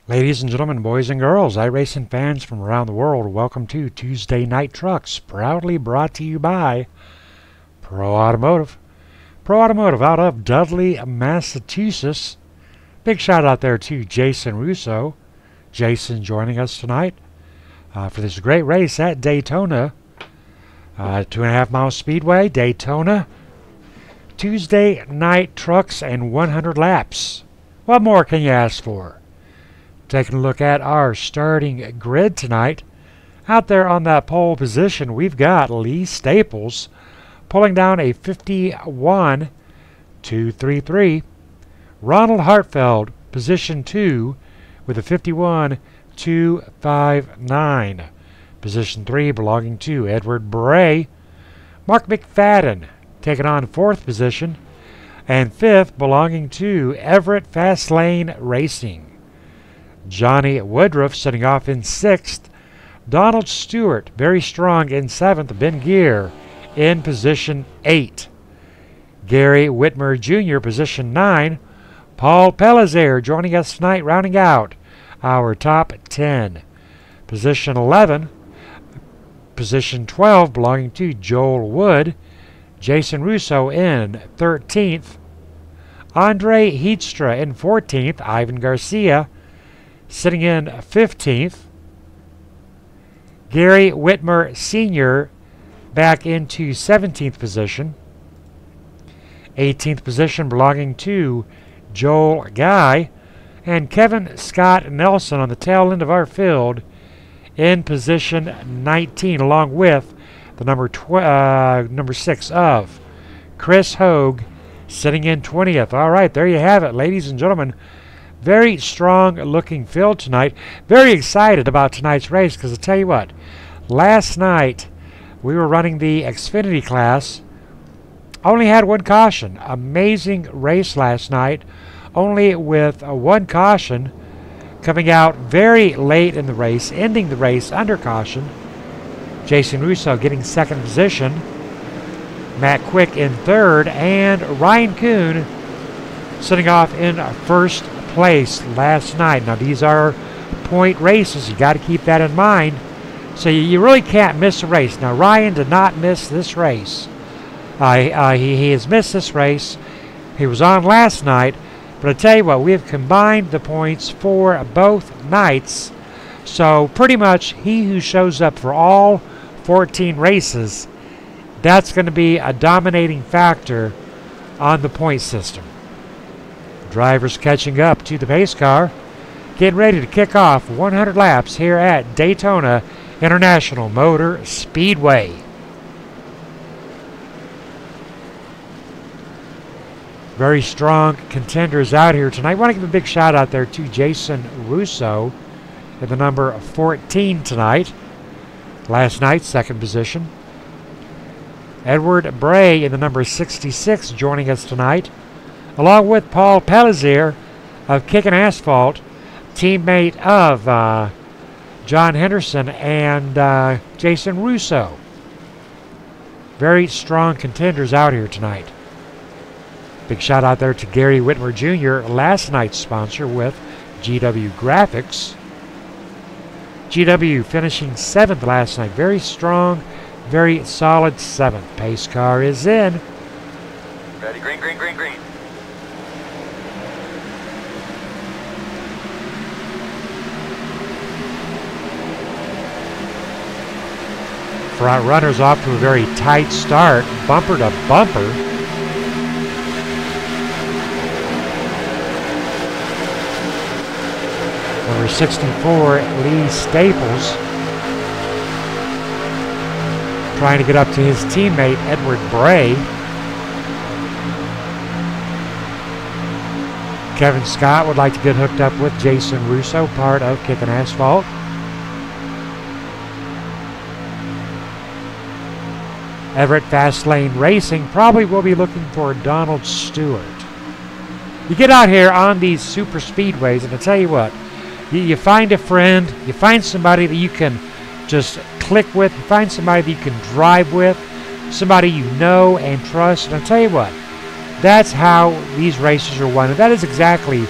Ladies and gentlemen, boys and girls, iRacing fans from around the world, welcome to Tuesday Night Trucks, proudly brought to you by Pro Automotive. Pro Automotive out of Dudley, Massachusetts. Big shout out there to Jason Russo. Jason joining us tonight for this great race at Daytona. 2.5 mile speedway, Daytona. Tuesday Night Trucks and 100 laps. What more can you ask for? Taking a look at our starting grid tonight. Out there on that pole position, we've got Lee Staples pulling down a 51.233. Ronald Hartfeld, position 2, with a 51.259. Position 3 belonging to Edward Bray. Mark McFadden taking on 4th position. And 5th belonging to Everett Fastlane Racing. Johnny Woodruff setting off in 6th. Donald Stewart, very strong in 7th. Ben Gear in position 8. Gary Whitmer Jr., position 9. Paul Pellizer joining us tonight, rounding out our top 10. Position 11. Position 12 belonging to Joel Wood. Jason Russo in 13th. Andre Heatstra in 14th. Ivan Garcia sitting in 15th. Gary Whitmer Sr. back into 17th position. 18th position belonging to Joel Guy. And Kevin Scott Nelson on the tail end of our field in position 19, along with the number 6 of Chris Hogue sitting in 20th. All right, there you have it, ladies and gentlemen. Very strong looking field tonight. Very excited about tonight's race because I'll tell you what, last night we were running the Xfinity class. Only had one caution. Amazing race last night, only with one caution, coming out very late in the race, ending the race under caution. Jason Russo getting 2nd position. Matt Quick in 3rd. And Ryan Kuhn sitting off in 1st place last night. Now these are point races. You got to keep that in mind. So you really can't miss a race. Now Ryan did not miss this race. He has missed this race. He was on last night. But I tell you what, we have combined the points for both nights. So pretty much he who shows up for all 14 races, that's going to be a dominating factor on the point system. Drivers catching up to the pace car, getting ready to kick off 100 laps here at Daytona International Motor Speedway. Very strong contenders out here tonight. I want to give a big shout out there to Jason Russo at the number 14 tonight. Last night, 2nd position. Edward Bray in the number 66 joining us tonight, along with Paul Pellizer of Kickin' Asphalt, teammate of John Henderson and Jason Russo. Very strong contenders out here tonight. Big shout out there to Gary Whitmer Jr., last night's sponsor with GW Graphics. GW finishing 7th last night. Very strong, very solid 7th. Pace car is in. Ready, green, green, green, green. Front runners off to a very tight start, bumper to bumper. Number 64, Lee Staples, trying to get up to his teammate, Edward Bray. Kevin Scott would like to get hooked up with Jason Russo, part of Kickin' Asphalt. Everett Fastlane Racing probably will be looking for Donald Stewart. You get out here on these super speedways, and I tell you what, you find a friend, you find somebody that you can just click with, you find somebody that you can drive with, somebody you know and trust. And I'll tell you what, that's how these races are won. And that is exactly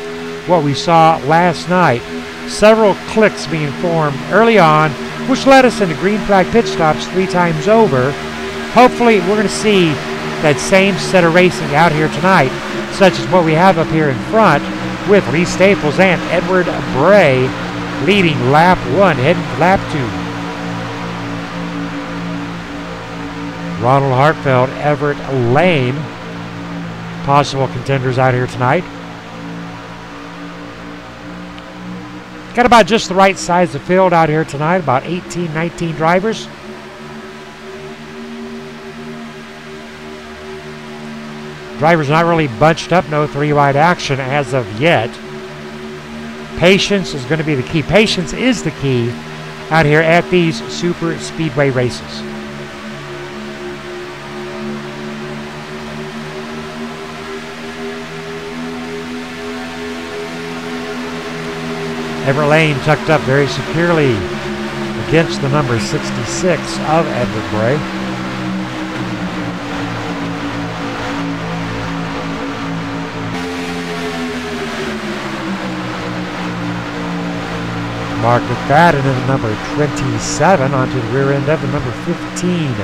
what we saw last night several clicks being formed early on, which led us into green flag pit stops 3 times over. Hopefully we're going to see that same set of racing out here tonight, such as what we have up here in front with Lee Staples and Edward Bray leading lap 1, heading to lap 2. Ronald Hartfeld, Everett Lane, possible contenders out here tonight. Got about just the right size of field out here tonight, about 18, 19 drivers. Drivers not really bunched up, no 3-wide action as of yet. Patience is going to be the key. Patience is the key out here at these super speedway races. Everett Lane tucked up very securely against the number 66 of Edward Bray. Mark McFadden in the number 27 onto the rear end of the number 15.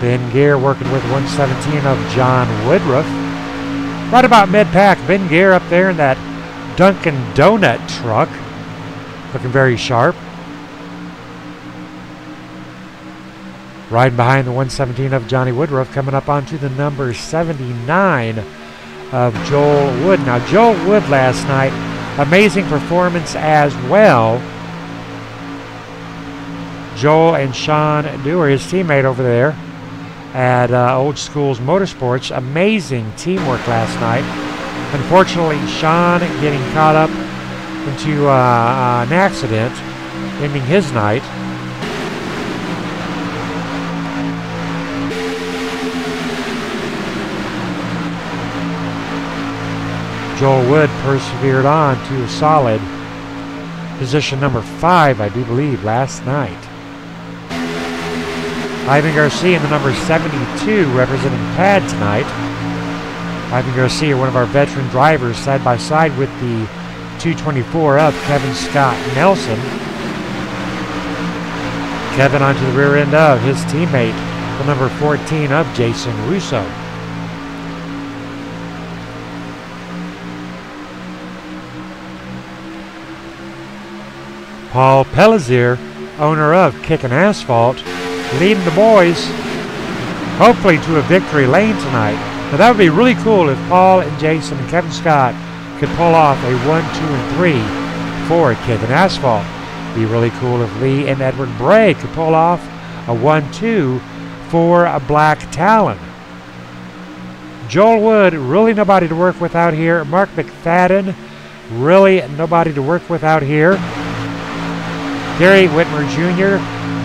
Ben Gear working with 117 of John Woodruff. Right about mid-pack, Ben Gear up there in that Dunkin' Donut truck. Looking very sharp. Riding behind the 117 of Johnny Woodruff, coming up onto the number 79 of Joel Wood. Now, Joel Wood last night, amazing performance as well. Joel and Sean Dewar, his teammate over there at Old Schools Motorsports, amazing teamwork last night. Unfortunately, Sean getting caught up into an accident, ending his night. Joel Wood persevered on to a solid position number 5, I do believe, last night. Ivan Garcia in the number 72 representing PAD tonight. Ivan Garcia, one of our veteran drivers, side by side with the 224 of Kevin Scott Nelson. Kevin onto the rear end of his teammate, the number 14 of Jason Russo. Paul Pellizier, owner of Kickin' Asphalt, leading the boys, hopefully to a victory lane tonight. Now that would be really cool if Paul and Jason and Kevin Scott could pull off a 1, 2, and 3 for Kickin' Asphalt. Be really cool if Lee and Edward Bray could pull off a 1, 2 for a Black Talon. Joel Wood, really nobody to work with out here. Mark McFadden, really nobody to work with out here. Gary Whitmer Jr.,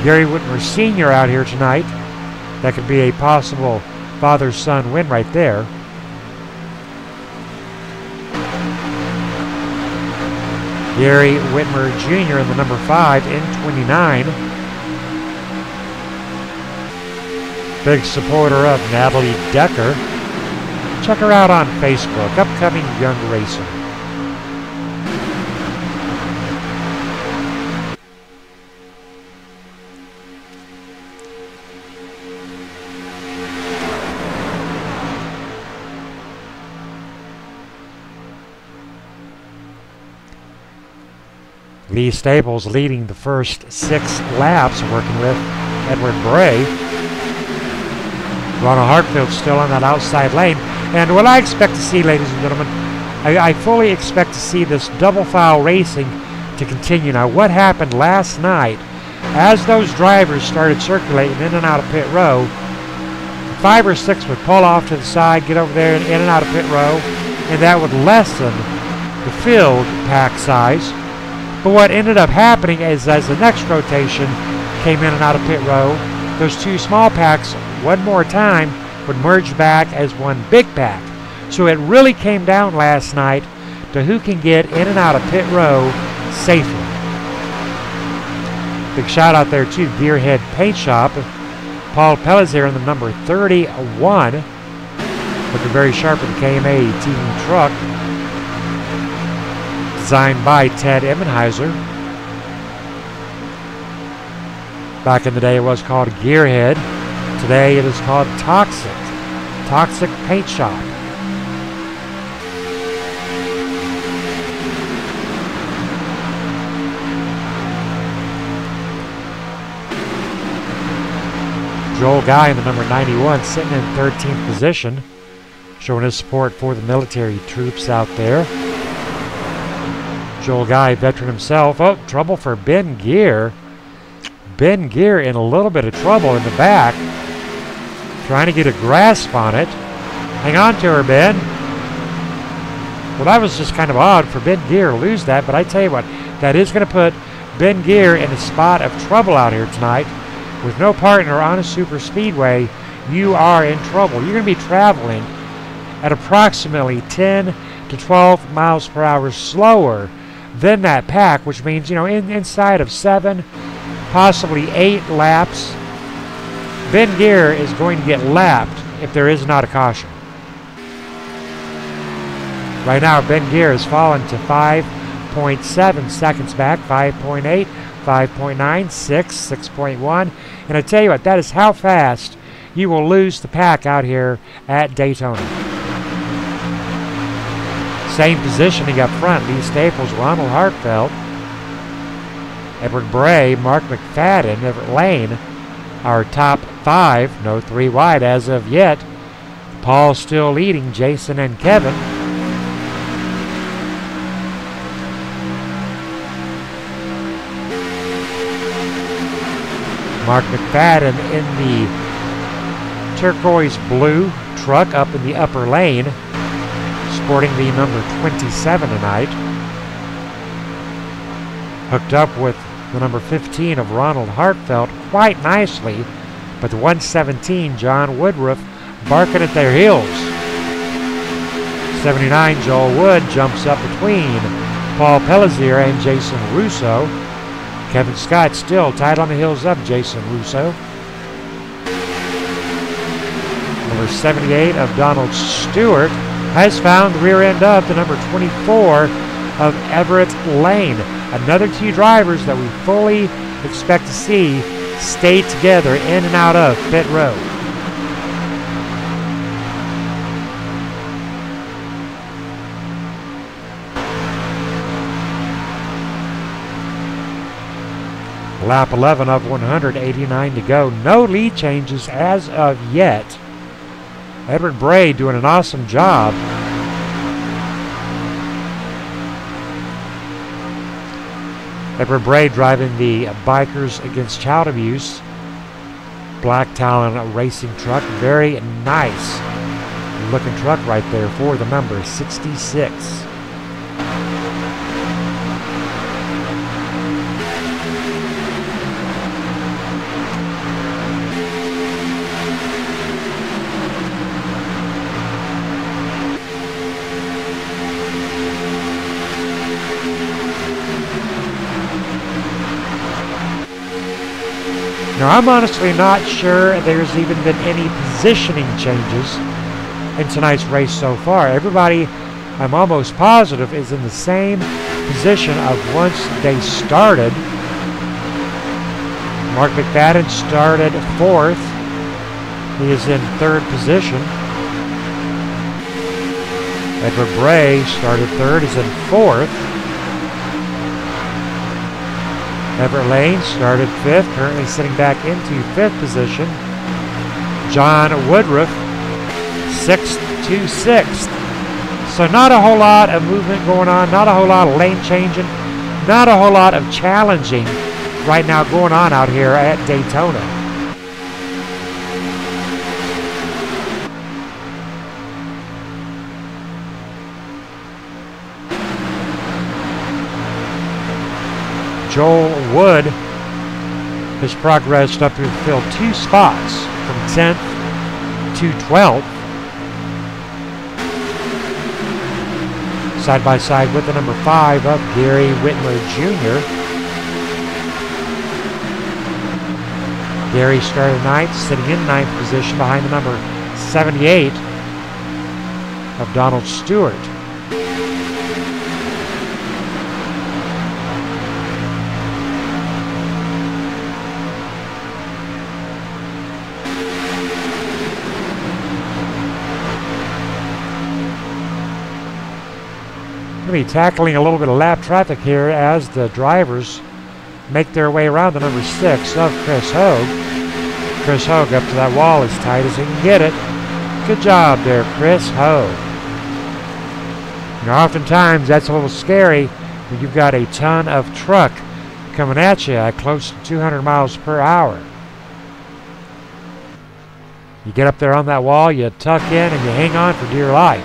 Gary Whitmer Sr. out here tonight. That could be a possible father-son win right there. Gary Whitmer Jr. in the number 5 in 29. Big supporter of Natalie Decker. Check her out on Facebook, upcoming young racer. Lee Staples leading the first 6 laps, working with Edward Bray. Ronald Hartfield still on that outside lane. And what I expect to see, ladies and gentlemen, I fully expect to see this double file racing to continue. Now, what happened last night, as those drivers started circulating in and out of pit row, 5 or 6 would pull off to the side, get over there and in and out of pit row, and that would lessen the field pack size. But what ended up happening is as the next rotation came in and out of pit row, those 2 small packs, one more time, would merge back as one big pack. So it really came down last night to who can get in and out of pit row safely. Big shout out there to Gearhead Paint Shop. Paul Pellissier in the number 31. Looking very sharp in the KMA team truck. Designed by Ted Immenheiser. Back in the day it was called Gearhead. Today it is called Toxic. Toxic Paint Shop. Joel Guy in the number 91 sitting in 13th position, showing his support for the military troops out there. Joel Guy, veteran himself. Oh, trouble for Ben Gear. Ben Gear in a little bit of trouble in the back, trying to get a grasp on it. Hang on to her, Ben. Well, that was just kind of odd for Ben Gear to lose that, but I tell you what, that is going to put Ben Gear in a spot of trouble out here tonight. With no partner on a super speedway, you are in trouble. You're going to be traveling at approximately 10 to 12 miles per hour slower than that pack, which means, you know, inside of 7, possibly 8 laps, Ben Gear is going to get lapped if there is not a caution. Right now, Ben Gear has fallen to 5.7 seconds back, 5.8, 5.9, 6, 6.1. And I tell you what, that is how fast you will lose the pack out here at Daytona. Same positioning up front. Lee Staples, Ronald Hartfeld, Edward Bray, Mark McFadden, Everett Lane, our top 5. No 3 wide as of yet. Paul still leading, Jason and Kevin. Mark McFadden in the turquoise blue truck up in the upper lane, sporting the number 27 tonight. Hooked up with the number 15 of Ronald Hartfeld quite nicely, but the 117 John Woodruff barking at their heels. 79 Joel Wood jumps up between Paul Pellissier and Jason Russo. Kevin Scott still tied on the heels of Jason Russo. Number 78 of Donald Stewart has found the rear end of the number 24 of Everett Lane. Another 2 drivers that we fully expect to see stay together in and out of pit road. Lap 11 of 189 to go. No lead changes as of yet. Edward Bray doing an awesome job. Edward Bray driving the Bikers Against Child Abuse Black Talon racing truck. Very nice looking truck right there for the number 66. Now, I'm honestly not sure there's even been any positioning changes in tonight's race so far. Everybody, I'm almost positive, is in the same position of once they started. Mark McFadden started 4th. He is in 3rd position. Edward Bray started 3rd. He's in 4th. Everett Lane started 5th, currently sitting back into 5th position. John Woodruff, 6th to 6th. So not a whole lot of movement going on, not a whole lot of lane changing, not a whole lot of challenging right now going on out here at Daytona. Joel Wood has progressed up through the field 2 spots from 10th to 12th. Side by side with the number 5 of Gary Whitmer Jr. Gary started ninth, sitting in ninth position behind the number 78 of Donald Stewart. Going to be tackling a little bit of lap traffic here as the drivers make their way around the number 6 of Chris Hogue. Chris Hogue up to that wall as tight as he can get it. Good job there, Chris Hogue. Now, oftentimes that's a little scary when you've got a ton of truck coming at you at close to 200 miles per hour. You get up there on that wall, you tuck in, and you hang on for dear life.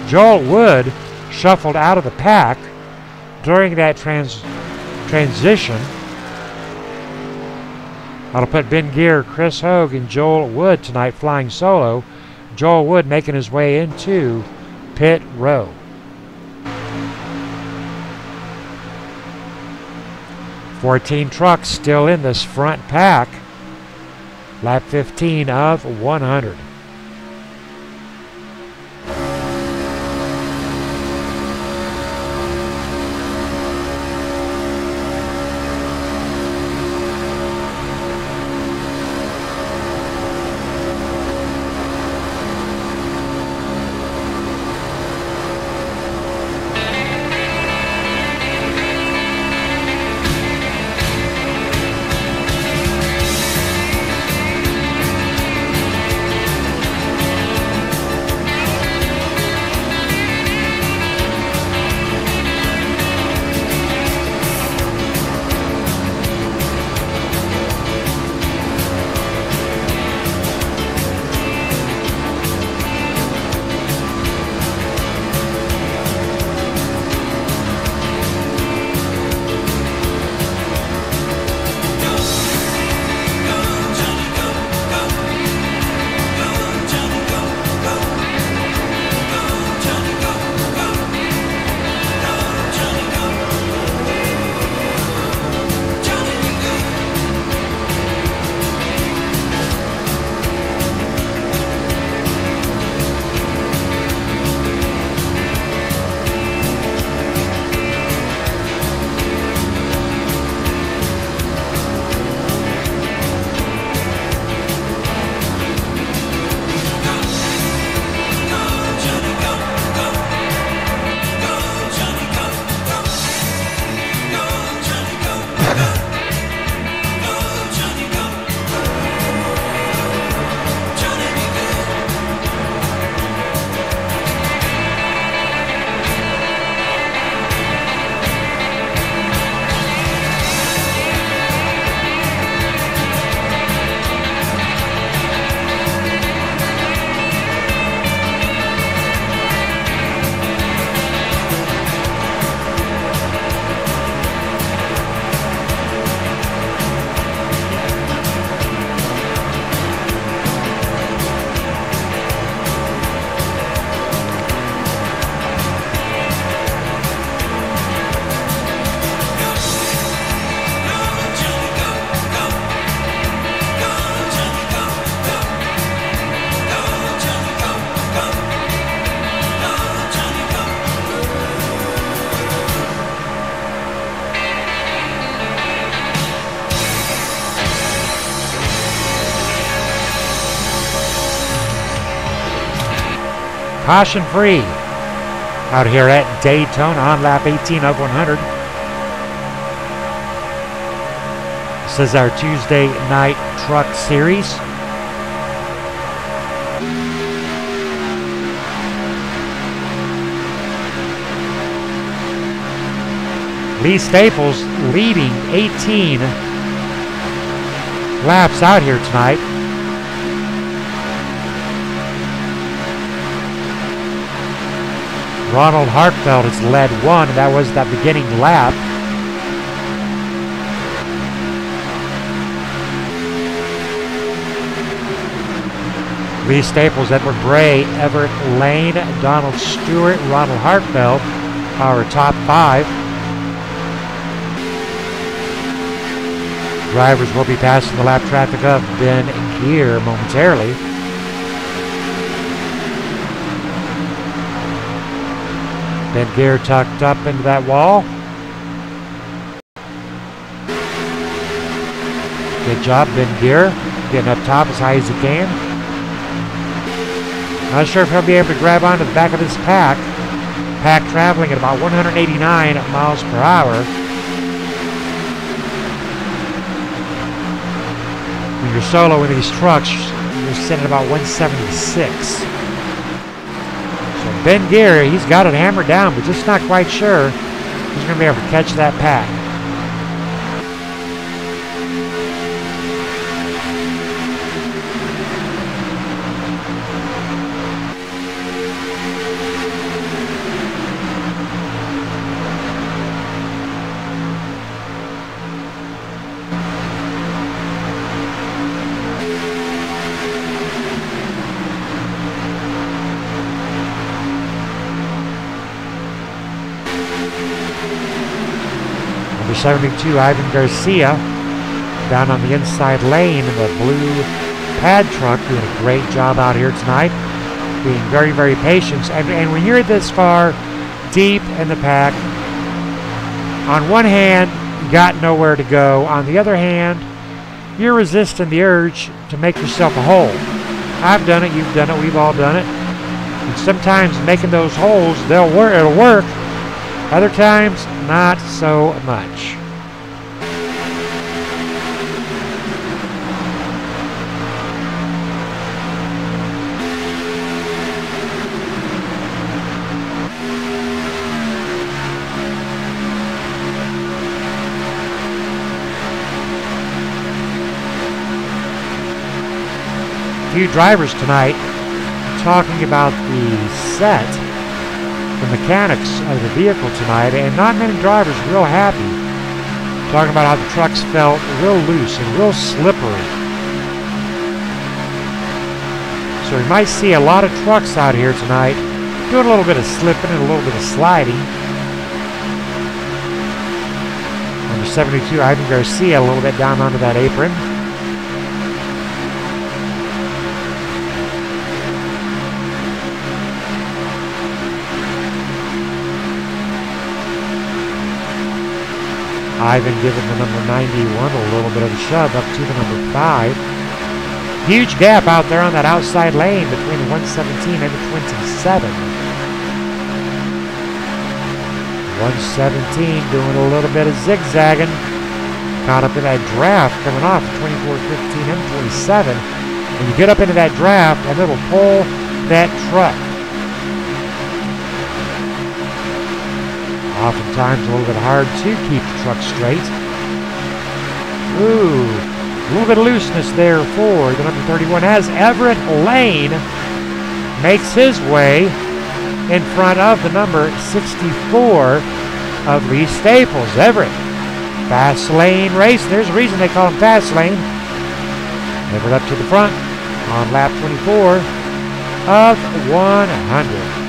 Joel Wood shuffled out of the pack during that transition. That'll put Ben Gear, Chris Hogue, and Joel Wood tonight flying solo. Joel Wood making his way into pit row. "14 trucks still in this front pack. Lap 15 of 100. Caution free out here at Daytona on lap 18 of 100. This is our Tuesday night truck series. Lee Staples leading 18 laps out here tonight. Ronald Hartfeld has led one, and that was that beginning lap. Lee Staples, Edward Bray, Everett Lane, Donald Stewart, Ronald Hartfeld, our top five. Drivers will be passing the lap traffic of Ben Gear momentarily. Ben Gear tucked up into that wall. Good job, Ben Gear, getting up top as high as he can. Not sure if he'll be able to grab onto the back of this pack. Pack traveling at about 189 miles per hour. When you're solo in these trucks, you're sitting at about 176. So Ben Gear, he's got it hammered down, but just not quite sure he's going to be able to catch that pack. Number 72, Ivan Garcia, down on the inside lane in the blue pad truck, doing a great job out here tonight, being very, very patient. And when you're this far deep in the pack, on one hand, you got nowhere to go. On the other hand, you're resisting the urge to make yourself a hole. I've done it, you've done it, we've all done it. And sometimes making those holes, it'll work. Other times, not so much. A few drivers tonight talking about the set, the mechanics of the vehicle tonight, and not many drivers real happy. Talking about how the trucks felt real loose and real slippery. So we might see a lot of trucks out here tonight doing a little bit of slipping and a little bit of sliding. Number 72, Ivan Garcia, a little bit down onto that apron. Ivan giving the number 91 a little bit of a shove up to the number 5. Huge gap out there on that outside lane between the 117 and the 27. 117 doing a little bit of zigzagging. Caught up in that draft coming off 24-15 and 27. When you get up into that draft, and it'll pull that truck. Oftentimes a little bit hard to keep the truck straight. Ooh, a little bit of looseness there for the number 31 as Everett Lane makes his way in front of the number 64 of Lee Staples. Everett, fast lane race. There's a reason they call him fast lane. Everett up to the front on lap 24 of 100.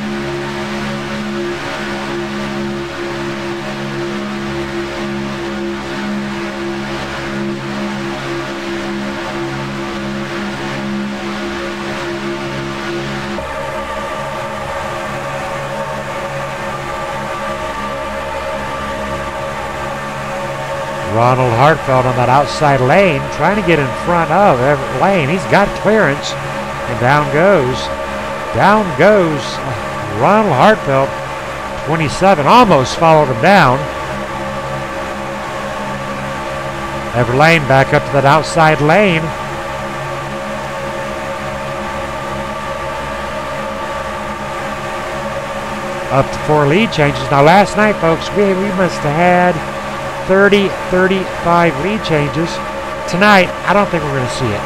Ronald Hartfeld on that outside lane, trying to get in front of Everett Lane. He's got clearance, and down goes Ronald Hartfeld, 27, almost followed him down. Everett Lane back up to that outside lane. Up to 4 lead changes. Now last night, folks, we must have had 30, 35 lead changes. Tonight, I don't think we're going to see it.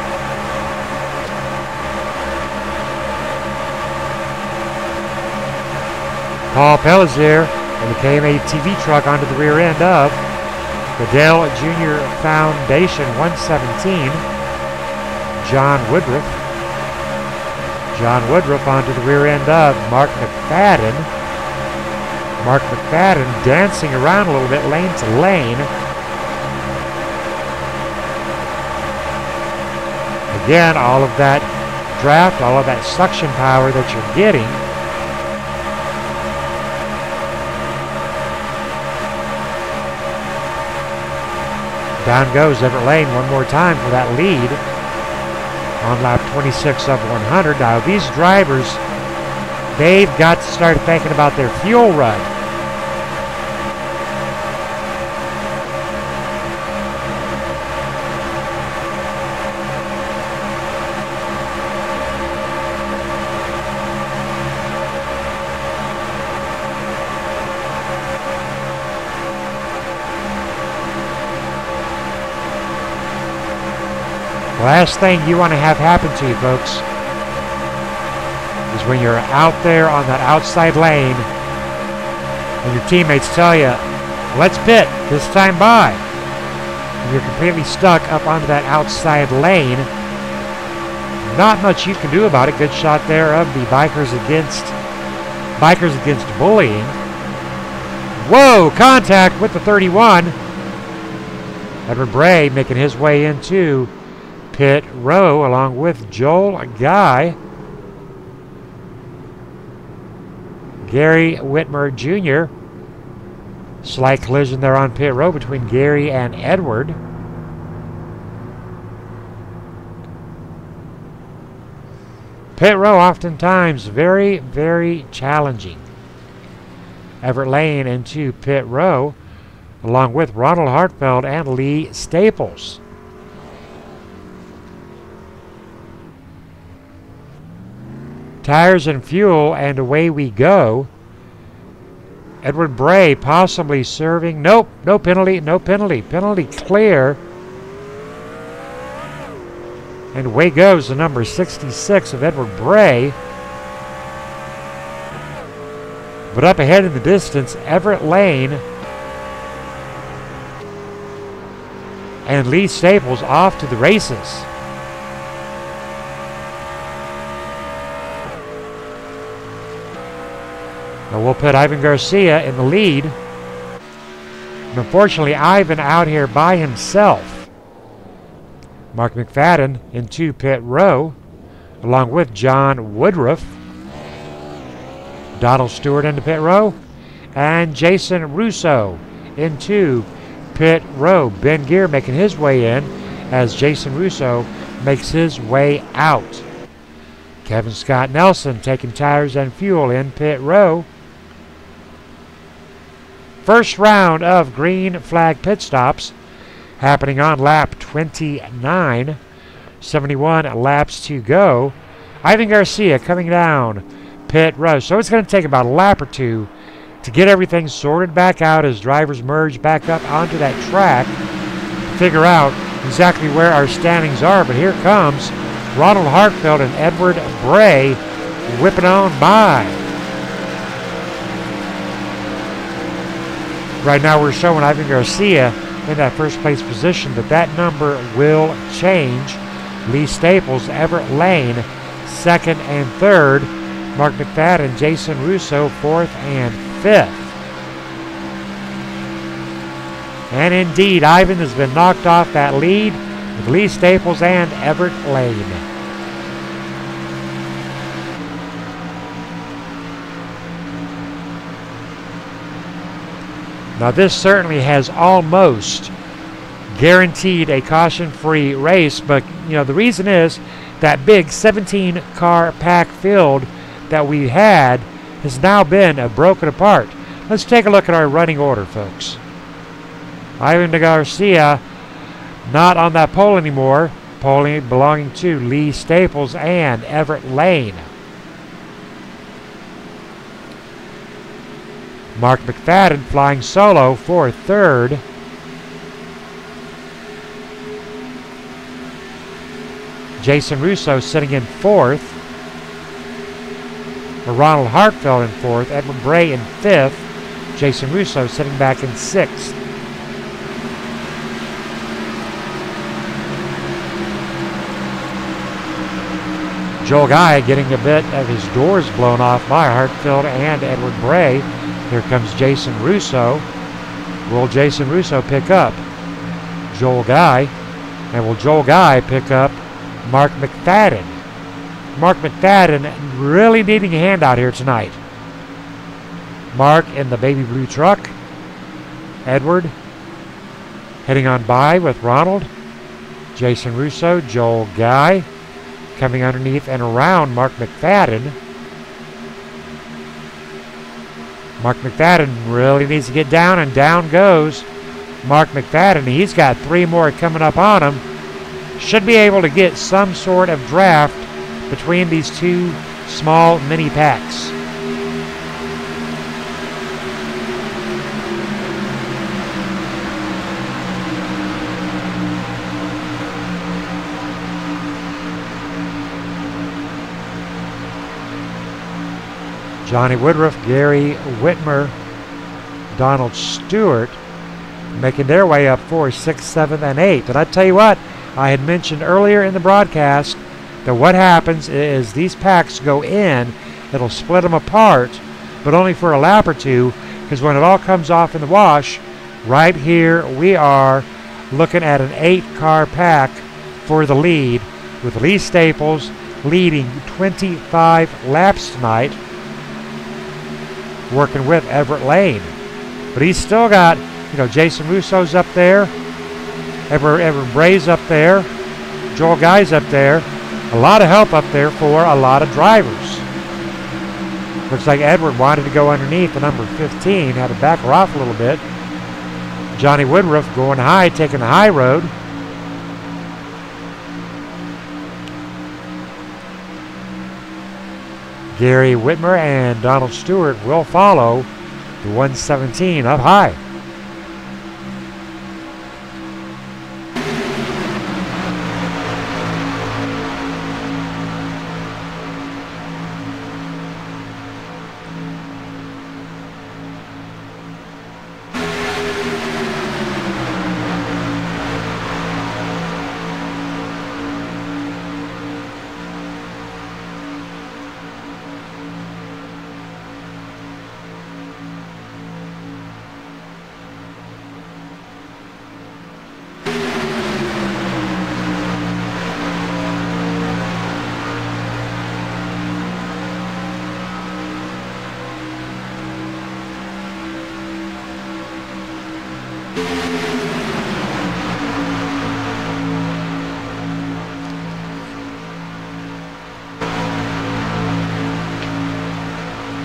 Paul Pellizier in the KMA TV truck onto the rear end of the Dell Junior Foundation 117. John Woodruff. John Woodruff onto the rear end of Mark McFadden. Mark McFadden dancing around a little bit lane to lane. again, all of that draft, all of that suction power that you're getting. Down goes Everett Lane one more time for that lead on lap 26 of 100. Now these drivers, they've got to start thinking about their fuel run. Last thing you want to have happen to you, folks, is when you're out there on that outside lane and your teammates tell you, let's pit, this time by. And you're completely stuck up onto that outside lane. Not much you can do about it. Good shot there of the Bikers Against Bullying. Whoa, contact with the 31. Edward Bray making his way into pit row along with Joel Guy. Gary Whitmer Jr. Slight collision there on pit row between Gary and Edward. Pit row oftentimes very, very challenging. Everett Lane into pit row along with Ronald Hartfeld and Lee Staples. Tires and fuel, and away we go. Edward Bray possibly serving. Nope, no penalty, no penalty. Penalty clear. And away goes the number 66 of Edward Bray. But up ahead in the distance, Everett Lane and Lee Staples off to the races. Now we'll put Ivan Garcia in the lead. And unfortunately, Ivan out here by himself. Mark McFadden into pit row, along with John Woodruff. Donald Stewart into pit row, and Jason Russo into pit row. Ben Gear making his way in as Jason Russo makes his way out. Kevin Scott Nelson taking tires and fuel in pit row. First round of green flag pit stops happening on lap 29. 71 laps to go. Ivan Garcia coming down pit row. So it's going to take about a lap or two to get everything sorted back out as drivers merge back up onto that track to figure out exactly where our standings are. But here comes Ronald Hartfeld and Edward Bray whipping on by. Right now we're showing Ivan Garcia in that first place position, but that number will change. Lee Staples, Everett Lane, second and third. Mark McFadden, Jason Russo, fourth and fifth. And indeed, Ivan has been knocked off that lead with Lee Staples and Everett Lane. Now this certainly has almost guaranteed a caution-free race, but you know the reason is that big 17-car pack field that we had has now been broken apart. Let's take a look at our running order, folks. Ivan Garcia not on that pole anymore. Pole belonging to Lee Staples and Everett Lane. Mark McFadden flying solo for third. Jason Russo sitting in fourth. Ronald Hartfeld in fourth. Edward Bray in fifth. Jason Russo sitting back in sixth. Joel Guy getting a bit of his doors blown off by Hartfeld and Edward Bray. Here comes Jason Russo. Will Jason Russo pick up Joel Guy? And will Joel Guy pick up Mark McFadden. Mark McFadden really needing a hand out here tonight. Mark in the baby blue truck. Edward heading on by with Ronald. Jason Russo, Joel Guy coming underneath and around Mark McFadden. Mark McFadden really needs to get down, and down goes Mark McFadden. He's got 3 more coming up on him. Should be able to get some sort of draft between these 2 small mini packs. Johnny Woodruff, Gary Whitmer, Donald Stewart making their way up 4th, 6th, 7th, and 8th. And I tell you what, I had mentioned earlier in the broadcast that what happens is these packs go in, it'll split them apart, but only for a lap or 2, because when it all comes off in the wash, right here we are looking at an 8-car pack for the lead, with Lee Staples leading 25 laps tonight, working with Everett Lane. But he's still got, Jason Russo's up there, Everett Bray's up there, Joel Guy's up there. A lot of help up there for a lot of drivers. Looks like Edward wanted to go underneath the number 15, had to back her off a little bit. Johnny Woodruff going high, taking the high road. Gary Whitmer and Donald Stewart will follow the 117 up high.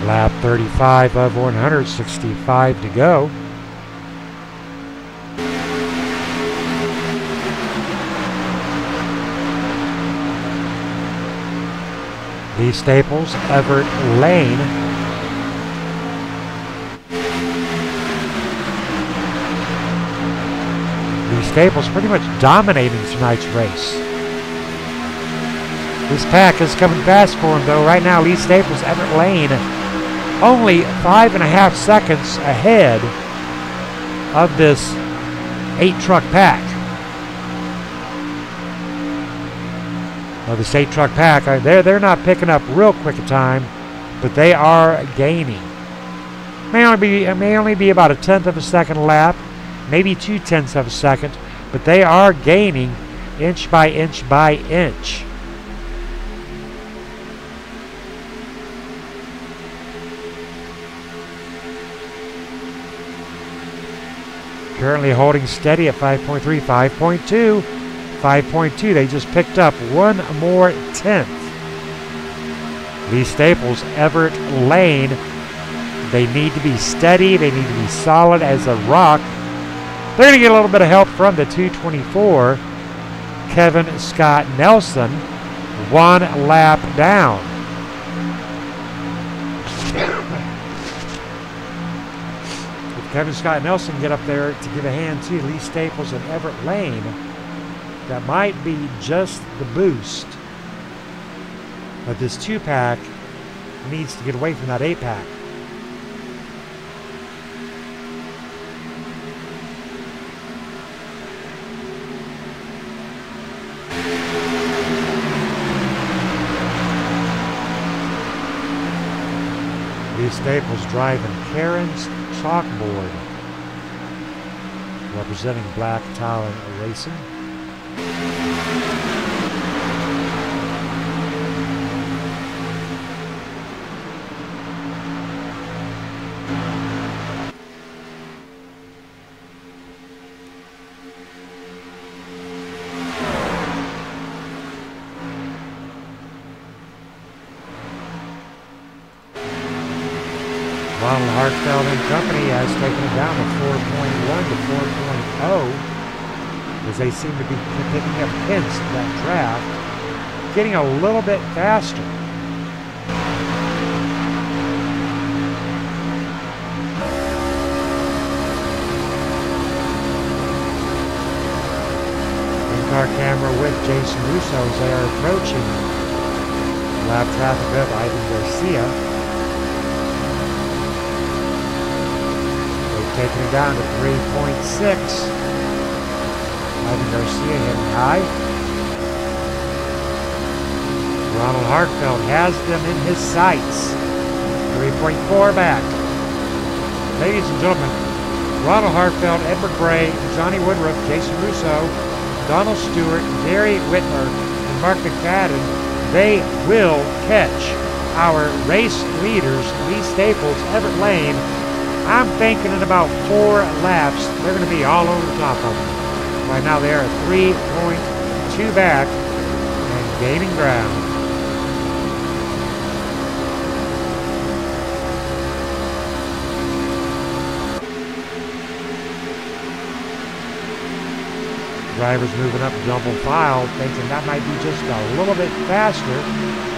Lap 35 of 165 to go. Lee Staples, Everett Lane. Lee Staples pretty much dominating tonight's race. This pack is coming fast for him though. Right now, Lee Staples, Everett Lane, only 5.5 seconds ahead of this 8-truck pack. Well, this 8-truck pack, they're not picking up real quick a time, but they are gaining. May only be about 1/10 of a second a lap, maybe 2/10 of a second, but they are gaining inch by inch by inch. Currently holding steady at 5.3, 5.2, 5.2. They just picked up 1 more tenth. Lee Staples, Everett Lane. They need to be steady. They need to be solid as a rock. They're going to get a little bit of help from the 224. Kevin Scott Nelson, 1 lap down. Kevin Scott Nelson get up there to give a hand to Lee Staples and Everett Lane. That might be just the boost. But this 2-pack needs to get away from that 8-pack. Lee Staples driving Karen's Chalkboard, representing Black Talon Racing. Hartfeld and Company has taken it down to 4.1 to 4.0 as they seem to be picking up hints of that draft, getting a little bit faster. In-car camera with Jason Russo as they are approaching lap traffic of Ivan Garcia. Taking it down to 3.6. Ivan Garcia hitting high. Ronald Hartfeld has them in his sights. 3.4 back. Ladies and gentlemen, Ronald Hartfeld, Edward Bray, Johnny Woodruff, Jason Russo, Donald Stewart, Gary Whitmer, and Mark McFadden, they will catch our race leaders, Lee Staples, Everett Lane. I'm thinking in about 4 laps, they're going to be all over the top of them. Right now they are 3.2 back and gaining ground. Drivers moving up double file, thinking that might be just a little bit faster.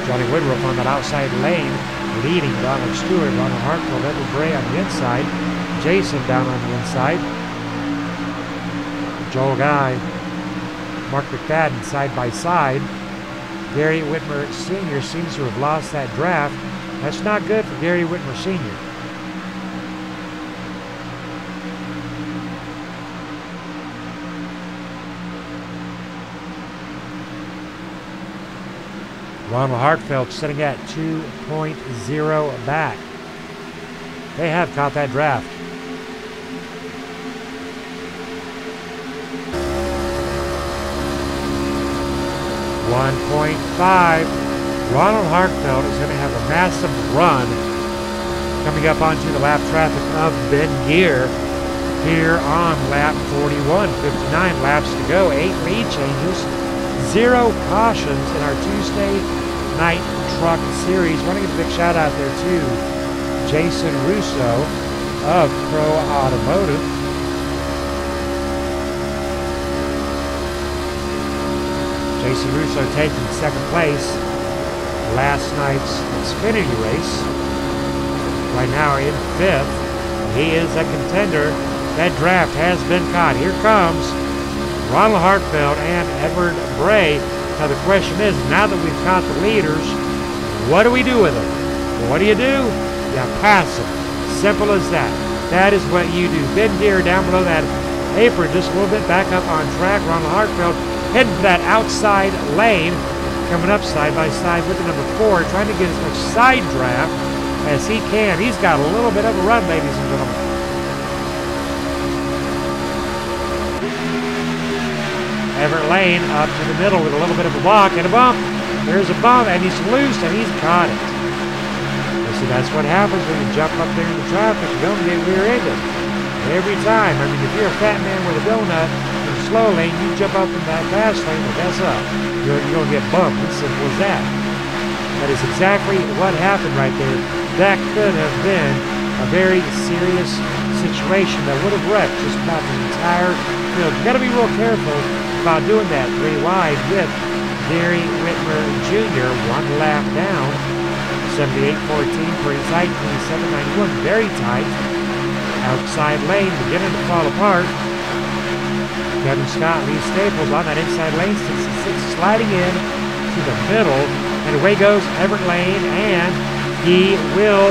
Johnny Woodruff on that outside lane, leading Donald Stewart, Ronald Hartfeld, Edward Bray on the inside, Jason down on the inside, Joel Guy, Mark McFadden side by side. Gary Whitmer Sr. seems to have lost that draft. That's not good for Gary Whitmer Sr. Ronald Hartfeld sitting at 2.0 back. They have caught that draft. .5. Ronald Hartfeld is going to have a massive run coming up onto the lap traffic of Ben Gear here on lap 41. 59 laps to go, 8 lead changes, 0 cautions in our Tuesday night truck series. Want to give a big shout out there to Jason Russo of Pro Automotive. Jason Russo taking second place last night's Xfinity race. Right now in 5th. He is a contender. That draft has been caught. Here comes Ronald Hartfeld and Edward Bray. Now the question is, now that we've caught the leaders, what do we do with them? Well, what do? You pass them. Simple as that. That is what you do. Ben Deere down below that apron, just a little bit back up on track. Ronald Hartfeld heading for that outside lane, coming up side by side with the number 4, trying to get as much side draft as he can. He's got a little bit of a run, ladies and gentlemen. Everett Lane up to the middle with a little bit of a walk and a bump. There's a bump, and he's loose, and he's caught it. So that's what happens when you jump up there in the traffic. You're going to get rear-ended every time. I mean, if you're a fat man with a donut in the slow lane, you jump up in that fast lane, well, guess up. You're going to get bumped. As simple as that. That is exactly what happened right there. That could have been a very serious situation that would have wrecked just about the entire field. You got to be real careful about doing that 3 wide with Gary Whitmer Jr. 1 lap down. 78.14, pretty tight. 27.91, very tight. Outside lane beginning to fall apart. Kevin Scott, Lee Staples on that inside lane. 66 sliding in to the middle. And away goes Everett Lane, and he will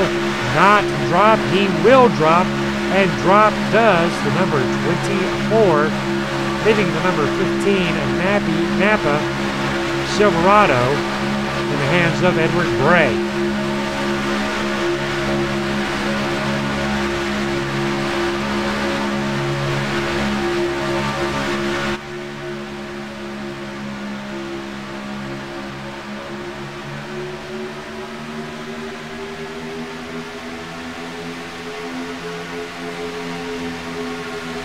not drop. He will drop, and drop does the number 24, leaving the number 15 Napa Silverado in the hands of Edward Bray.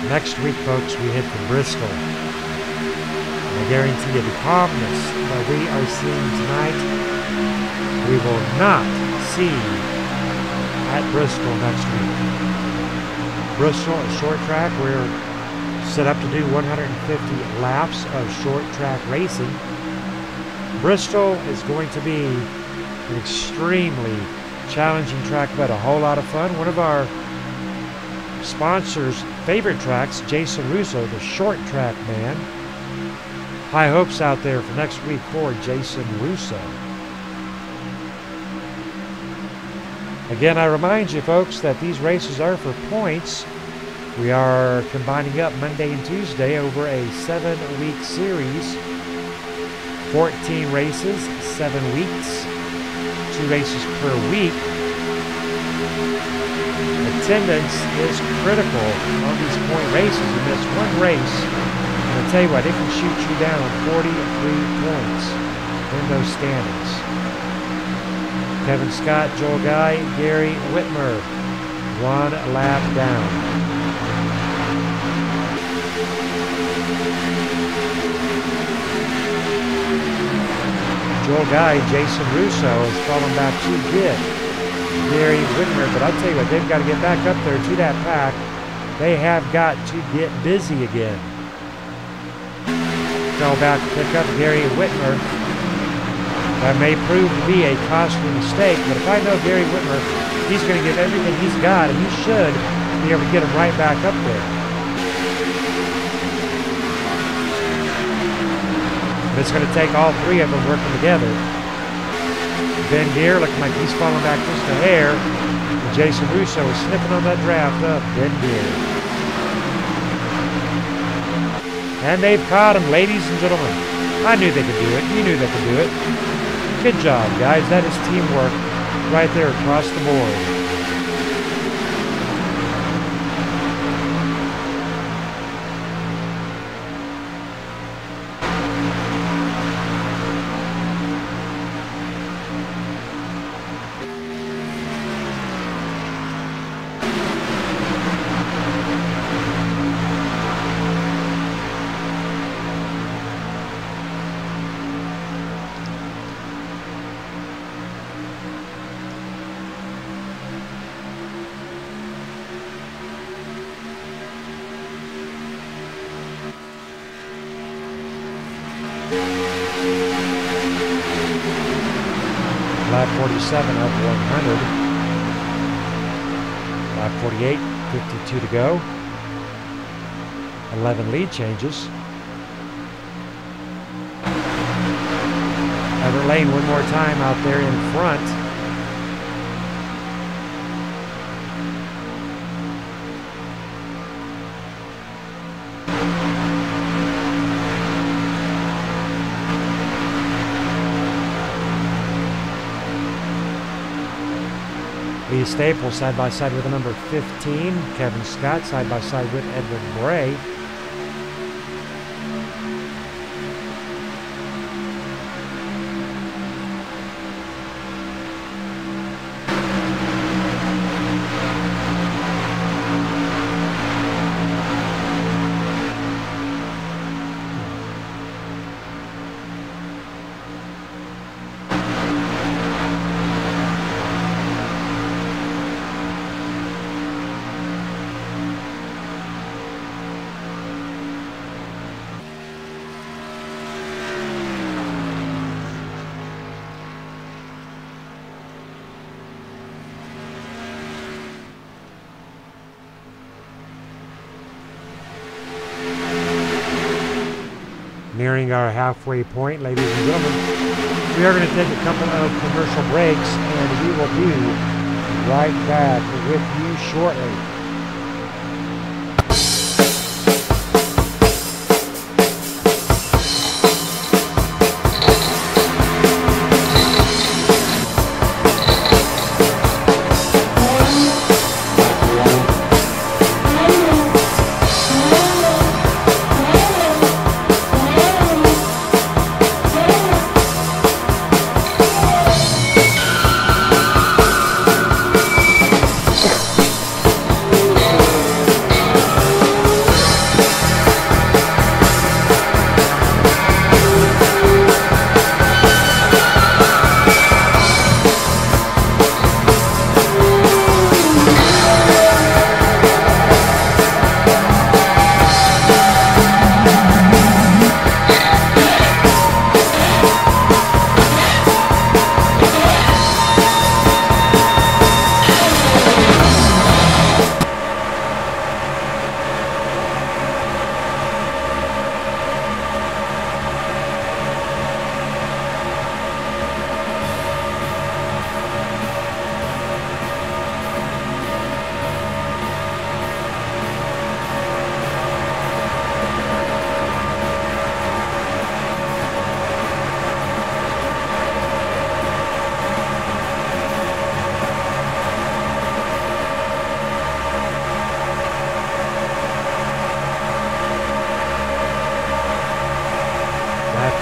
Next week, folks, we head for Bristol. I guarantee you the calmness that we are seeing tonight, we will not see at Bristol next week. Bristol, a short track. We're set up to do 150 laps of short track racing. Bristol is going to be an extremely challenging track, but a whole lot of fun. One of our sponsors' favorite tracks, Jason Russo, the short track man. High hopes out there for next week for Jason Russo. Again, I remind you folks that these races are for points. We are combining up Monday and Tuesday over a 7-week series. 14 races, 7 weeks, 2 races per week. Attendance is critical on these point races. You miss one race, and I'll tell you what, it can shoot you down 43 points in those standings. Kevin Scott, Joel Guy, Gary Whitmer, 1 lap down. Joel Guy, Jason Russo has fallen back to get Gary Whitmer, but I'll tell you what, they've got to get back up there to that pack. They have got to get busy again. Fell back to pick up Gary Whitmer. That may prove to be a costly mistake, but if I know Gary Whitmer, he's going to give everything he's got, and he should be able to get him right back up there. But it's going to take all 3 of them working together. Ben Gear looking like he's falling back just a hair. And Jason Russo is sniffing on that draft of Ben Gear. And they've caught him, ladies and gentlemen. I knew they could do it. You knew they could do it. Good job, guys. That is teamwork right there across the board. Lap 47 up 100. Lap 48, 52 to go. 11 lead changes. Everett Lane one more time out there in front. Lee Staples side by side with the number 15. Kevin Scott side by side with Edward Bray. Nearing our halfway point, ladies and gentlemen. We are going to take a couple of commercial breaks, and we will be right back with you shortly.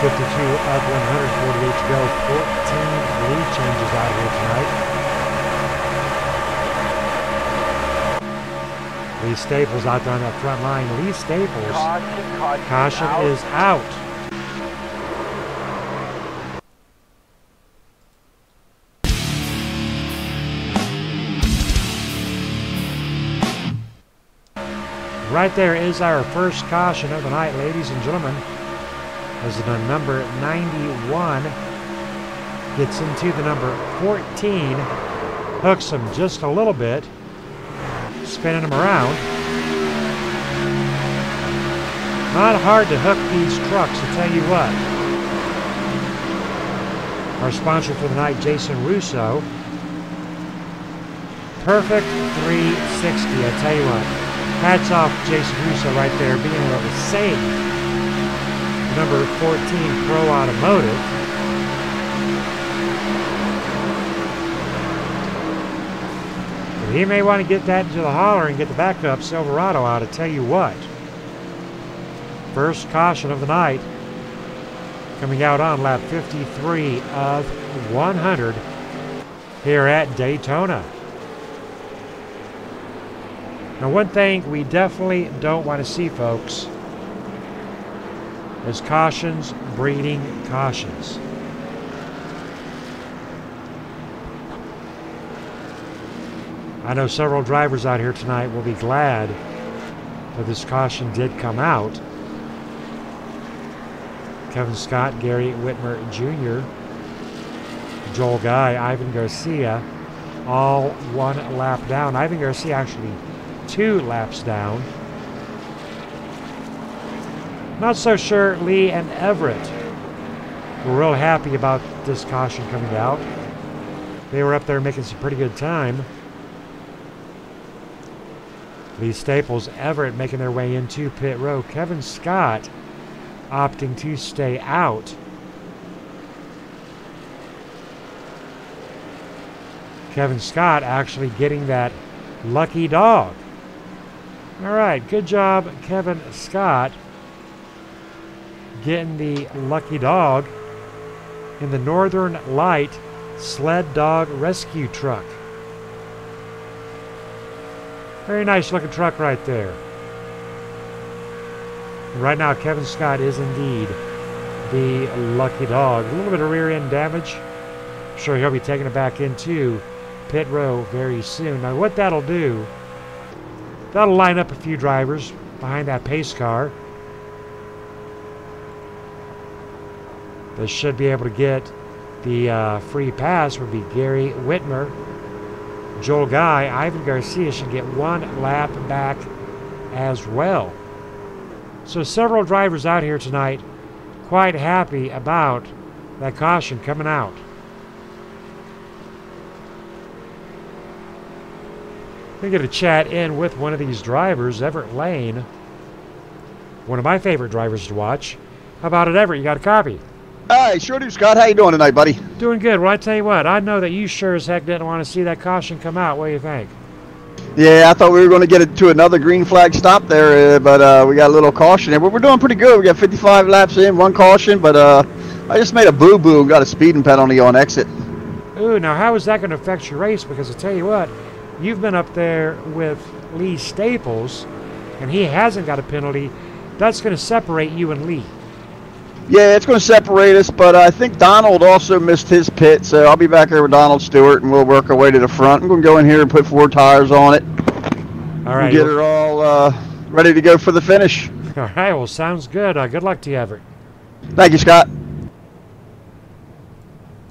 52 of 148 to go. 14 lead changes out here tonight. Lee Staples out there on that front line. Lee Staples. Caution is out. Right there is our first caution of the night, ladies and gentlemen. As the number 91 gets into the number 14, hooks him just a little bit, spinning him around. Not hard to hook these trucks, I'll tell you what. Our sponsor for the night, Jason Russo. Perfect 360, I tell you what. Hats off Jason Russo right there, being able to save number 14 Pro Automotive. But he may want to get that into the holler and get the backup Silverado out. I tell you what. First caution of the night coming out on lap 53 of 100 here at Daytona. Now, one thing we definitely don't want to see, folks, is cautions breeding cautions. I know several drivers out here tonight will be glad that this caution did come out. Kevin Scott, Gary Whitmer Jr., Joel Guy, Ivan Garcia, all one lap down. Ivan Garcia actually 2 laps down. Not so sure Lee and Everett were real happy about this caution coming out. They were up there making some pretty good time. Lee Staples, Everett making their way into pit row. Kevin Scott opting to stay out. Kevin Scott actually getting that lucky dog. All right, good job, Kevin Scott, getting the lucky dog in the Northern Light Sled Dog Rescue Truck. Very nice looking truck right there. And right now, Kevin Scott is indeed the lucky dog. A little bit of rear end damage. I'm sure he'll be taking it back into pit row very soon. Now, what that'll do, that'll line up a few drivers behind that pace car. They should be able to get the free pass. Would be Gary Whitmer, Joel Guy, Ivan Garcia should get 1 lap back as well. So several drivers out here tonight quite happy about that caution coming out. We're going to chat in with one of these drivers, Everett Lane, one of my favorite drivers to watch. How about it, Everett? You got a copy? Hi, sure do, Scott. How you doing tonight, buddy? Doing good. Well, I tell you what, I know that you sure as heck didn't want to see that caution come out. What do you think? Yeah, I thought we were going to get it to another green flag stop there, but we got a little caution there. But we're doing pretty good. We got 55 laps in, 1 caution, but I just made a boo-boo and got a speeding penalty on exit. Ooh, now how is that going to affect your race? Because I tell you what, you've been up there with Lee Staples, and he hasn't got a penalty. That's going to separate you and Lee. Yeah, it's going to separate us, but I think Donald also missed his pit, so I'll be back here with Donald Stewart, and we'll work our way to the front. I'm going to go in here and put 4 tires on it. All right. And get her all ready to go for the finish. All right, well, sounds good. Good luck to you, Everett. Thank you, Scott.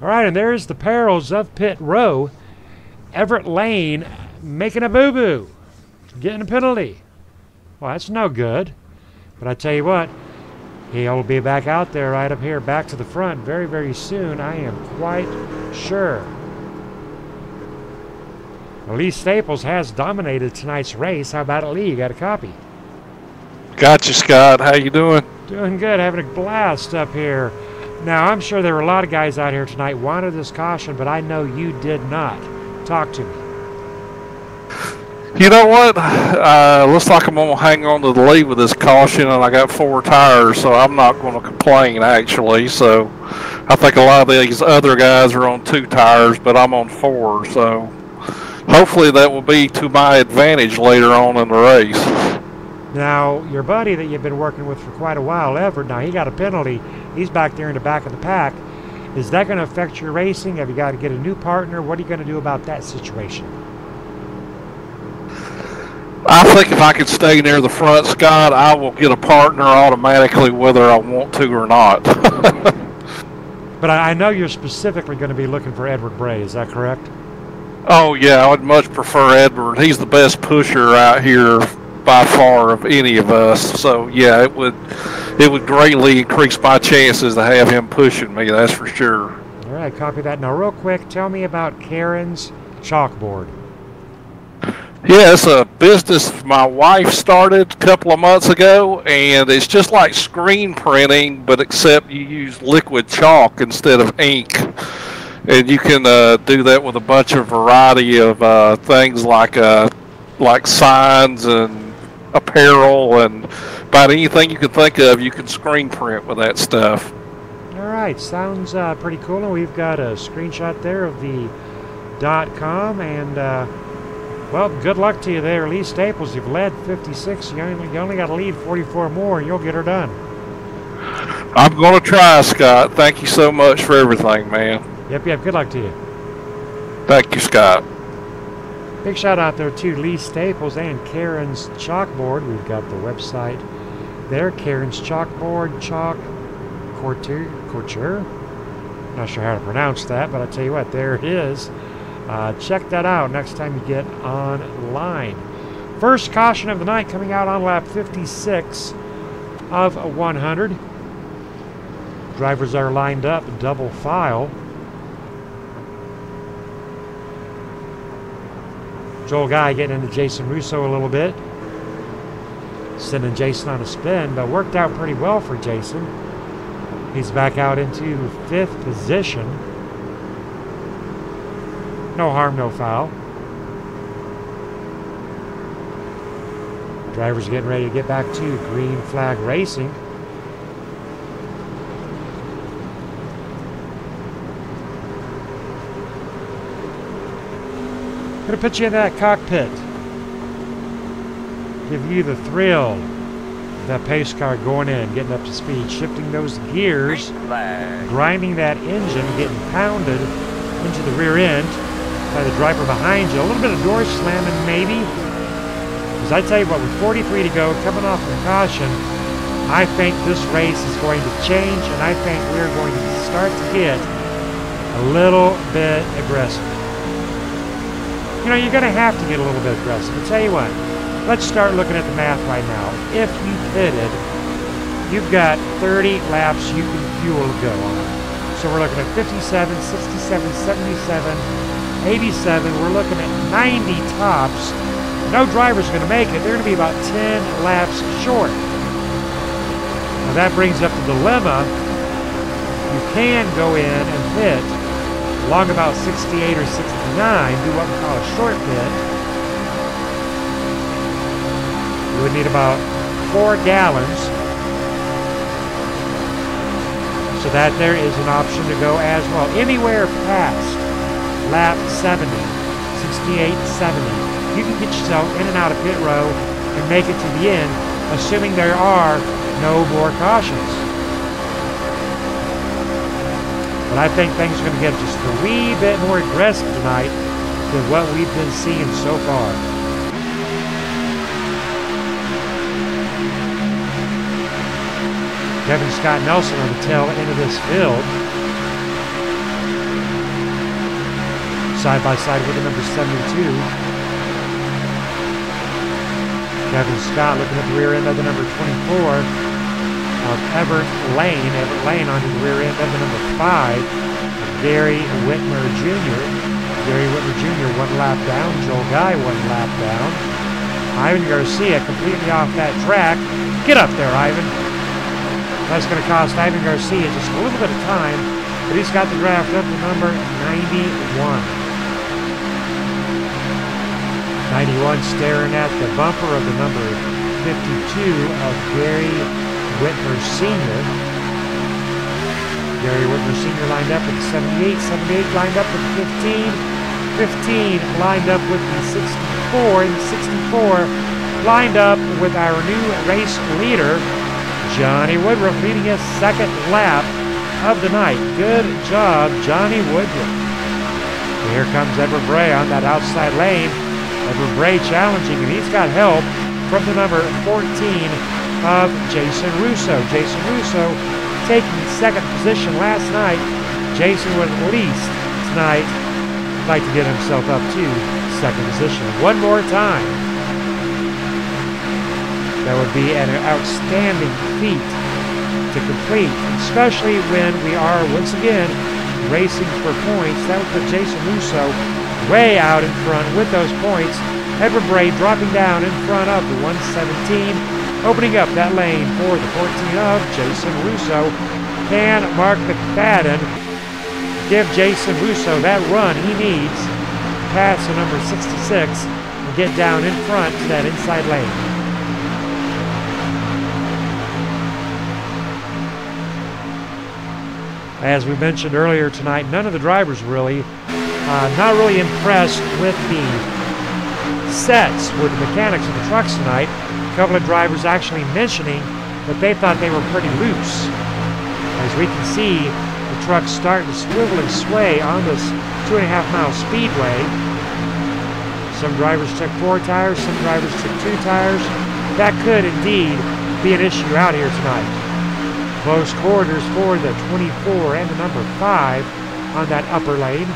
All right, and there's the perils of pit row. Everett Lane making a boo-boo, getting a penalty. Well, that's no good. But I tell you what, he'll be back out there right up here, back to the front very, very soon. I am quite sure. Well, Lee Staples has dominated tonight's race. How about it, Lee? You got a copy? Gotcha, Scott. How you doing? Doing good. Having a blast up here. Now, I'm sure there were a lot of guys out here tonight wanted this caution, but I know you did not. Talk to me. You know what? Looks like I'm going to hang on to the lead with this caution, and I got 4 tires, so I'm not going to complain, actually. So I think a lot of these other guys are on 2 tires, but I'm on 4, so hopefully that will be to my advantage later on in the race. Now, your buddy that you've been working with for quite a while, Everett, now he got a penalty. He's back there in the back of the pack. Is that going to affect your racing? Have you got to get a new partner? What are you going to do about that situation? I think if I can stay near the front, Scott, I will get a partner automatically whether I want to or not. But I know you're specifically going to be looking for Edward Bray, is that correct? Oh, yeah, I would much prefer Edward. He's the best pusher out here by far of any of us. So, yeah, it would greatly increase my chances to have him pushing me, that's for sure. All right, copy that. Now, real quick, tell me about Karen's chalkboard. Yeah, it's a business my wife started a couple of months ago, and it's just like screen printing, but except you use liquid chalk instead of ink. And you can do that with a bunch of variety of things like signs and apparel and about anything you can think of, you can screen print with that stuff. All right, sounds pretty cool. And we've got a screenshot there of the .com, and well, good luck to you there, Lee Staples. You've led 56. You only got to lead 44 more, and you'll get her done. I'm going to try, Scott. Thank you so much for everything, man. Yep. Good luck to you. Thank you, Scott. Big shout out there to Lee Staples and Karen's Chalkboard. We've got the website there, Karen's Chalkboard, Chalk Couture. Not sure how to pronounce that, but I tell you what, there it is. Check that out next time you get online. First caution of the night coming out on lap 56 of 100. Drivers are lined up, double file. Joel Guy getting into Jason Russo a little bit. Sending Jason on a spin, but worked out pretty well for Jason. He's back out into 5th position. No harm, no foul. Drivers getting ready to get back to green flag racing. Gonna put you in that cockpit. Give you the thrill of that pace car going in, getting up to speed, shifting those gears, grinding that engine, getting pounded into the rear end by the driver behind you. A little bit of door slamming maybe. Because I tell you what, with 43 to go, coming off of caution, I think this race is going to change, and I think we're going to start to get a little bit aggressive. You know, you're going to have to get a little bit aggressive. I'll tell you what, let's start looking at the math right now. If you pitted, you've got 30 laps you can fuel to go on. So we're looking at 57, 67, 77, 87, we're looking at 90 tops. No driver's going to make it. They're going to be about 10 laps short. Now that brings up the dilemma. You can go in and pit along about 68 or 69, do what we call a short pit. You would need about 4 gallons. So that there is an option to go as well. Anywhere past lap 70, 68, 70. You can get yourself in and out of pit row and make it to the end, assuming there are no more cautions. But I think things are going to get just a wee bit more aggressive tonight than what we've been seeing so far. Kevin Scott Nelson on the tail end of this field. Side by side with the number 72. Kevin Scott looking at the rear end of the number 24 of Everett Lane. Everett Lane onto the rear end of the number 5 of Gary Whitmer Jr. Gary Whitmer Jr. 1 lap down. Joel Guy 1 lap down. Ivan Garcia completely off that track. Get up there, Ivan. That's going to cost Ivan Garcia just a little bit of time, but he's got the draft up to number 91. 91 staring at the bumper of the number 52 of Gary Whitmer Sr. Gary Whitmer Sr. lined up with the 78, 78 lined up with the 15, 15 lined up with the 64, and the 64 lined up with our new race leader, Johnny Woodruff, leading his second lap of the night. Good job, Johnny Woodruff. Here comes Edward Bray on that outside lane. Edward Bray challenging, and he's got help from the number 14 of Jason Russo. Jason Russo taking second position last night. Jason would at least tonight like to get himself up to second position one more time. That would be an outstanding feat to complete, especially when we are once again racing for points. That would put Jason Russo way out in front with those points. Edward Bray dropping down in front of the 117, opening up that lane for the 14 of Jason Russo. Can Mark McFadden give Jason Russo that run he needs to pass the number 66 and get down in front to that inside lane? As we mentioned earlier tonight, none of the drivers really, not really impressed with the sets, with the mechanics of the trucks tonight. A couple of drivers actually mentioning that they thought they were pretty loose. As we can see, the trucks starting to swivel and sway on this 2.5-mile speedway. Some drivers took 4 tires, some drivers took 2 tires. That could indeed be an issue out here tonight. Close quarters for the 24 and the number 5 on that upper lane.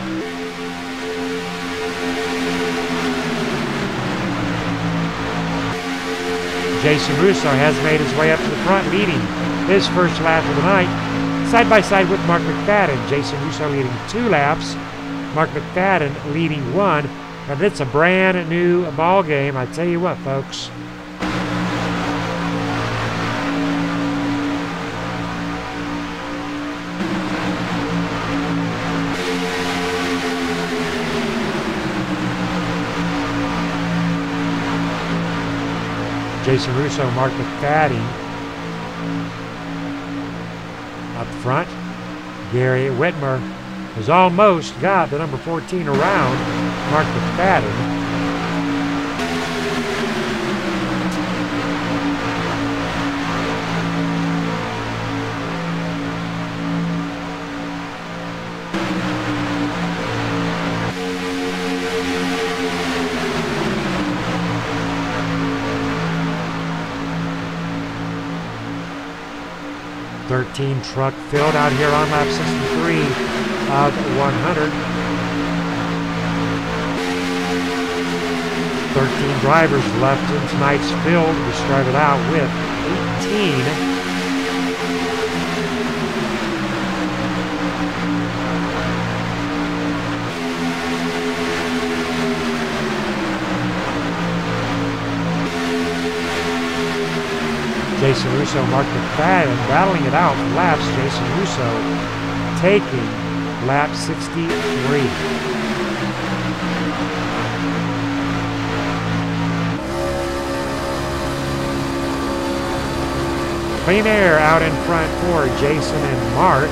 Jason Russo has made his way up to the front, leading his first lap of the night, side by side with Mark McFadden. Jason Russo leading 2 laps, Mark McFadden leading 1, and it's a brand new ball game. I tell you what, folks. Jason Russo, Mark McFadden up front. Gary Whitmer has almost got the number 14 around Mark McFadden. Truck filled out here on lap 63 of 100. 13 drivers left in tonight's field. We started out with 18. Jason Russo, Mark McFadden battling it out for laps. Jason Russo taking lap 63. Clean air out in front for Jason and Mark.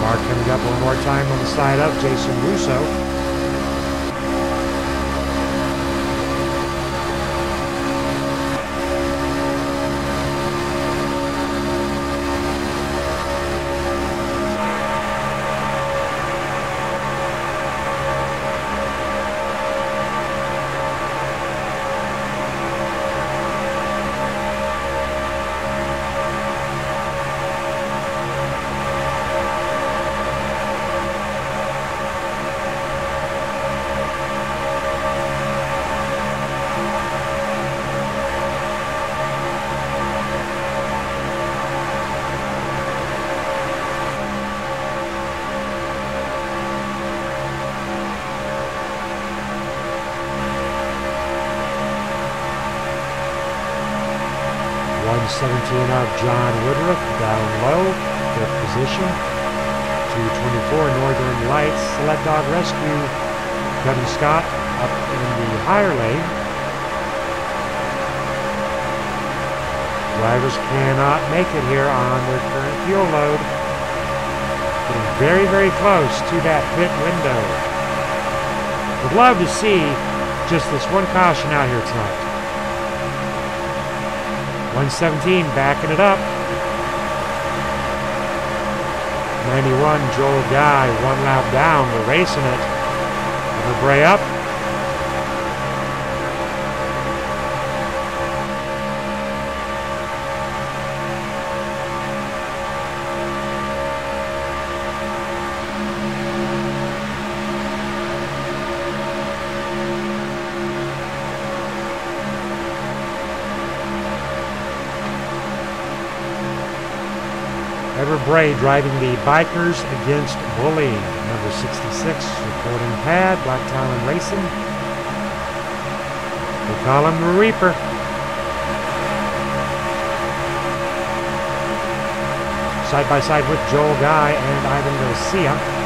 Mark coming up one more time on the side of Jason Russo. Of John Woodruff down low, 5th position. 224 Northern Lights Select Dog Rescue. Kevin Scott up in the higher lane. Drivers cannot make it here on their current fuel load. Getting very, very close to that pit window. Would love to see just this one caution out here tonight. 117 backing it up. 91 Joel Guy, 1 lap down. We're racing it. Bray up. Bray driving the Bikers Against Bullying. Number 66, reporting pad, Black Talon Racing. We call him the Reaper. Side by side with Joel Guy and Ivan Garcia.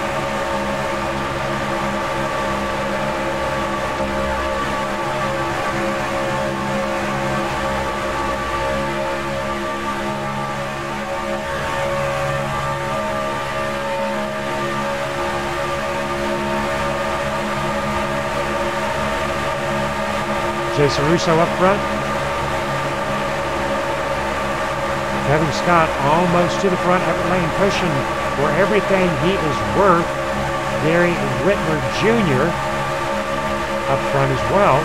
Jason Russo up front. Kevin Scott almost to the front, upper lane pushing for everything he is worth. Gary Whitmer Jr. up front as well.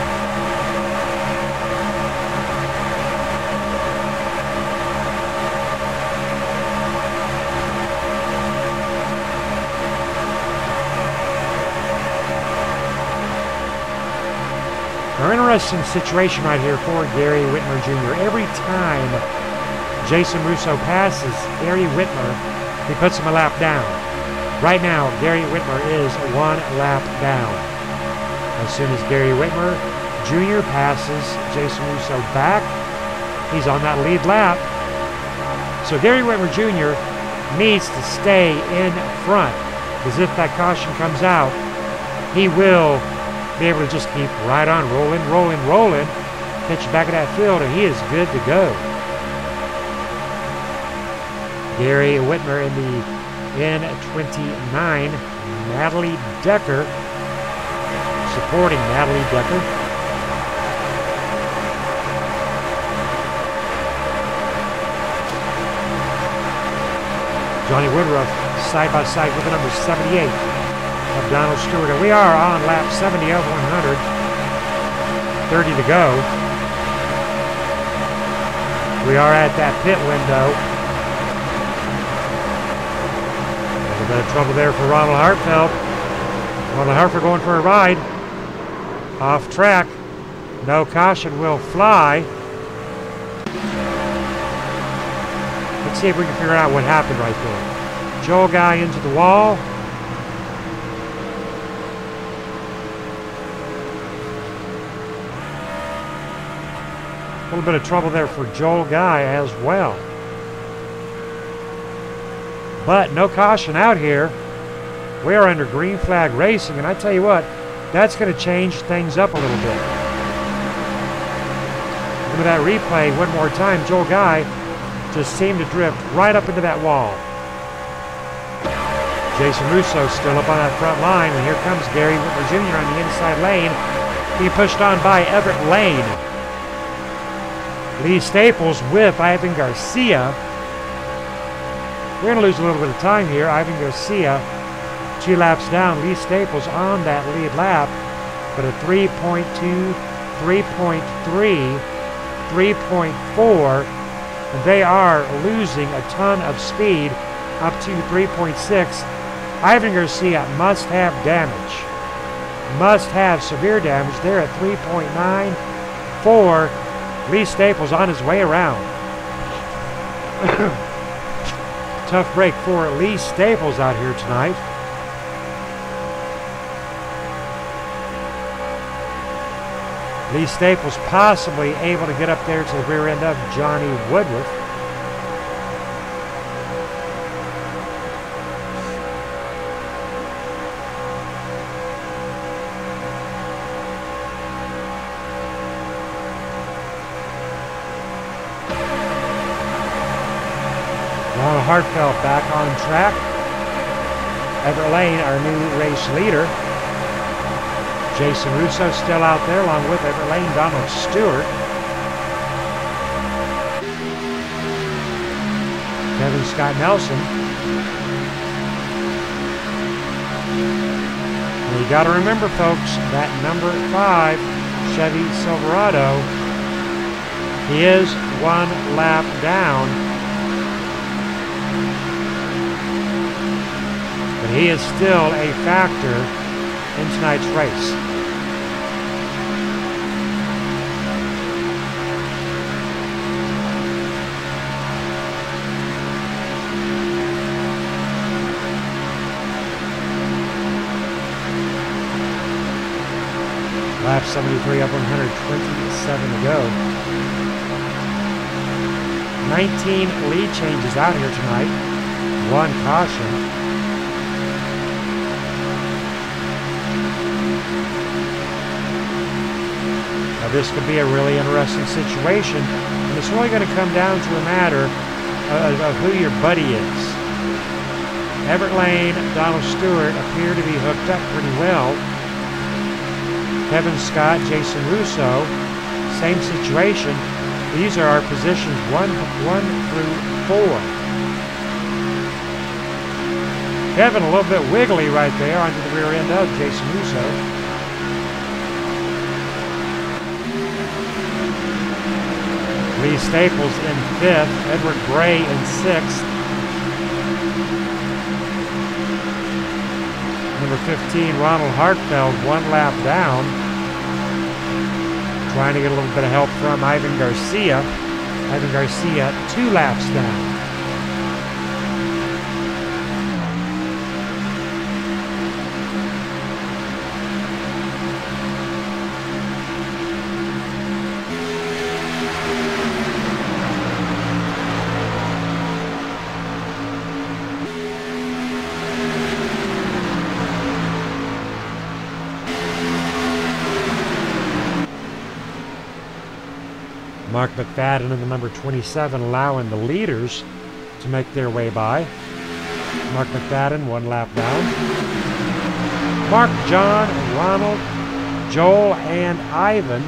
An interesting situation right here for Gary Whitmer Jr. Every time Jason Russo passes Gary Whitmer, he puts him a lap down. Right now, Gary Whitmer is 1 lap down. As soon as Gary Whitmer Jr. passes Jason Russo back, he's on that lead lap. So Gary Whitmer Jr. needs to stay in front, because if that caution comes out, he will be able to just keep right on rolling, catch you back of that field, and he is good to go. Gary Whitmer in the N29, Natalie Decker, supporting Natalie Decker. Johnny Woodruff side by side with the number 78 of Donald Stewart. And we are on lap 70 of 100. 30 to go. We are at that pit window. A little bit of trouble there for Ronald Hartfeld. Ronald Hartfeld going for a ride. Off track. No caution will fly. Let's see if we can figure out what happened right there. Joel Guy into the wall. A little bit of trouble there for Joel Guy as well. But no caution out here. We are under green flag racing, and I tell you what, that's going to change things up a little bit. Look at that replay one more time. Joel Guy just seemed to drift right up into that wall. Jason Russo still up on that front line, and here comes Gary Whitmer Jr. on the inside lane, being pushed on by Everett Lane. Lee Staples with Ivan Garcia. We're going to lose a little bit of time here. Ivan Garcia 2 laps down. Lee Staples on that lead lap, but a 3.2, 3.3, 3.4, and they are losing a ton of speed up to 3.6. Ivan Garcia must have damage. Must have severe damage. They're at 3.9 for Lee Staples on his way around. Tough break for Lee Staples out here tonight. Lee Staples possibly able to get up there to the rear end of Johnny Woodruff. Ronald Hartfeld back on track. Everett Lane, our new race leader. Jason Russo still out there along with Everett Lane, Donald Stewart. Kevin Scott Nelson. And you got to remember, folks, that number 5 Chevy Silverado, he is 1 lap down. But he is still a factor in tonight's race. Lap 73 up 127 to go. 19 lead changes out here tonight. 1 caution. Now this could be a really interesting situation, and it's really going to come down to a matter of who your buddy is. Everett Lane, Donald Stewart appear to be hooked up pretty well. Kevin Scott, Jason Russo, same situation. These are our positions 1 through 4. Kevin a little bit wiggly right there onto the rear end of Jason Russo. Lee Staples in 5th, Edward Gray in 6th. Number 15, Ronald Hartfeld, 1 lap down. Trying to get a little bit of help from Ivan Garcia. Ivan Garcia, 2 laps down. Mark McFadden in the number 27 allowing the leaders to make their way by. Mark McFadden 1 lap down. Mark, John, Ronald, Joel, and Ivan.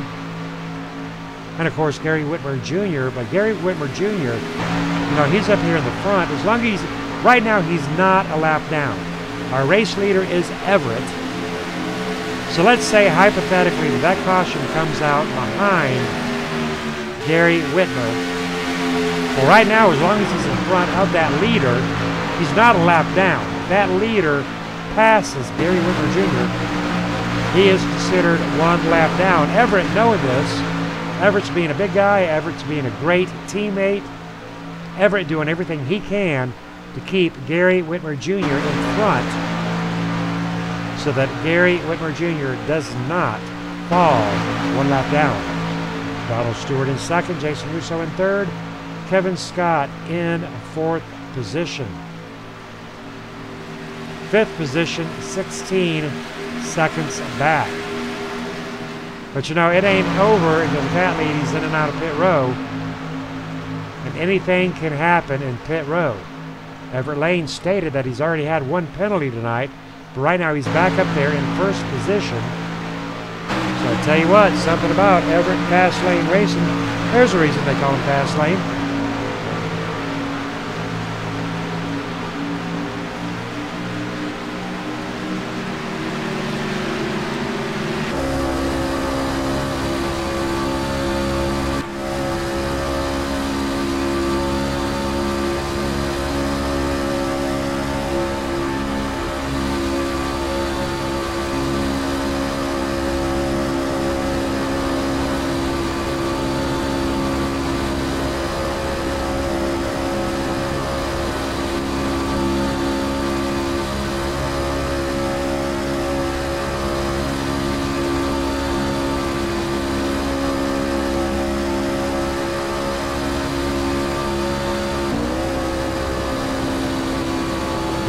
And of course Gary Whitmer Jr. But Gary Whitmer Jr., you know, he's up here in the front. As long as right now he's not a lap down. Our race leader is Everett. So let's say hypothetically that caution comes out behind Gary Whitmer. Well, right now, as long as he's in front of that leader, he's not a lap down. If that leader passes Gary Whitmer Jr., he is considered 1 lap down. Everett knowing this, Everett's being a big guy, Everett's being a great teammate, Everett doing everything he can to keep Gary Whitmer Jr. in front so that Gary Whitmer Jr. does not fall 1 lap down. Donald Stewart in 2nd, Jason Russo in 3rd, Kevin Scott in 4th position. 5th position, 16 seconds back. But you know, it ain't over until the cat lady's in and out of pit row. And anything can happen in pit row. Everett Lane stated that he's already had 1 penalty tonight, but right now he's back up there in 1st position. So I tell you what, something about Everett Fast Lane Racing. There's a reason they call him Fast Lane.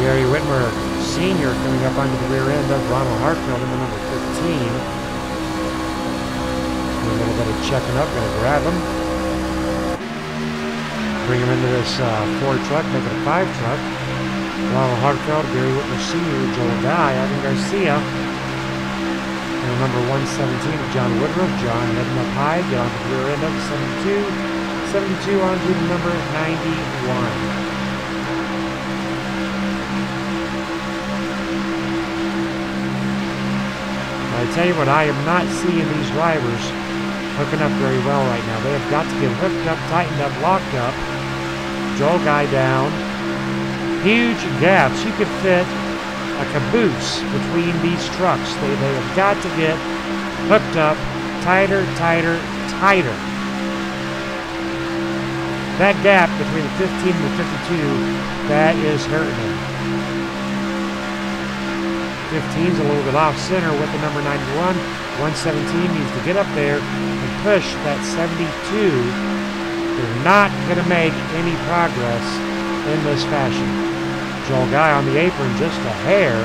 Gary Whitmer Sr. coming up onto the rear end of Ronald Hartfeld in the number 15. A little bit of checking up, going to grab him. Bring him into this Ford truck, make it a 5 truck. Ronald Hartfeld, Gary Whitmer Sr., Joel Guy, Ivan Garcia. And number 117 of John Woodruff. John heading up high, get on the rear end of the 72. 72 on to the number 91. I tell you what, I am not seeing these drivers hooking up very well right now. They have got to get hooked up, tightened up, locked up. Joel Guy down. Huge gaps. You could fit a caboose between these trucks. They have got to get hooked up tighter, tighter, tighter. That gap between the 15 and the 52, that is hurting them. 15's a little bit off center with the number 91. 117 needs to get up there and push that 72. They're not going to make any progress in this fashion. Joel Guy on the apron, just a hair.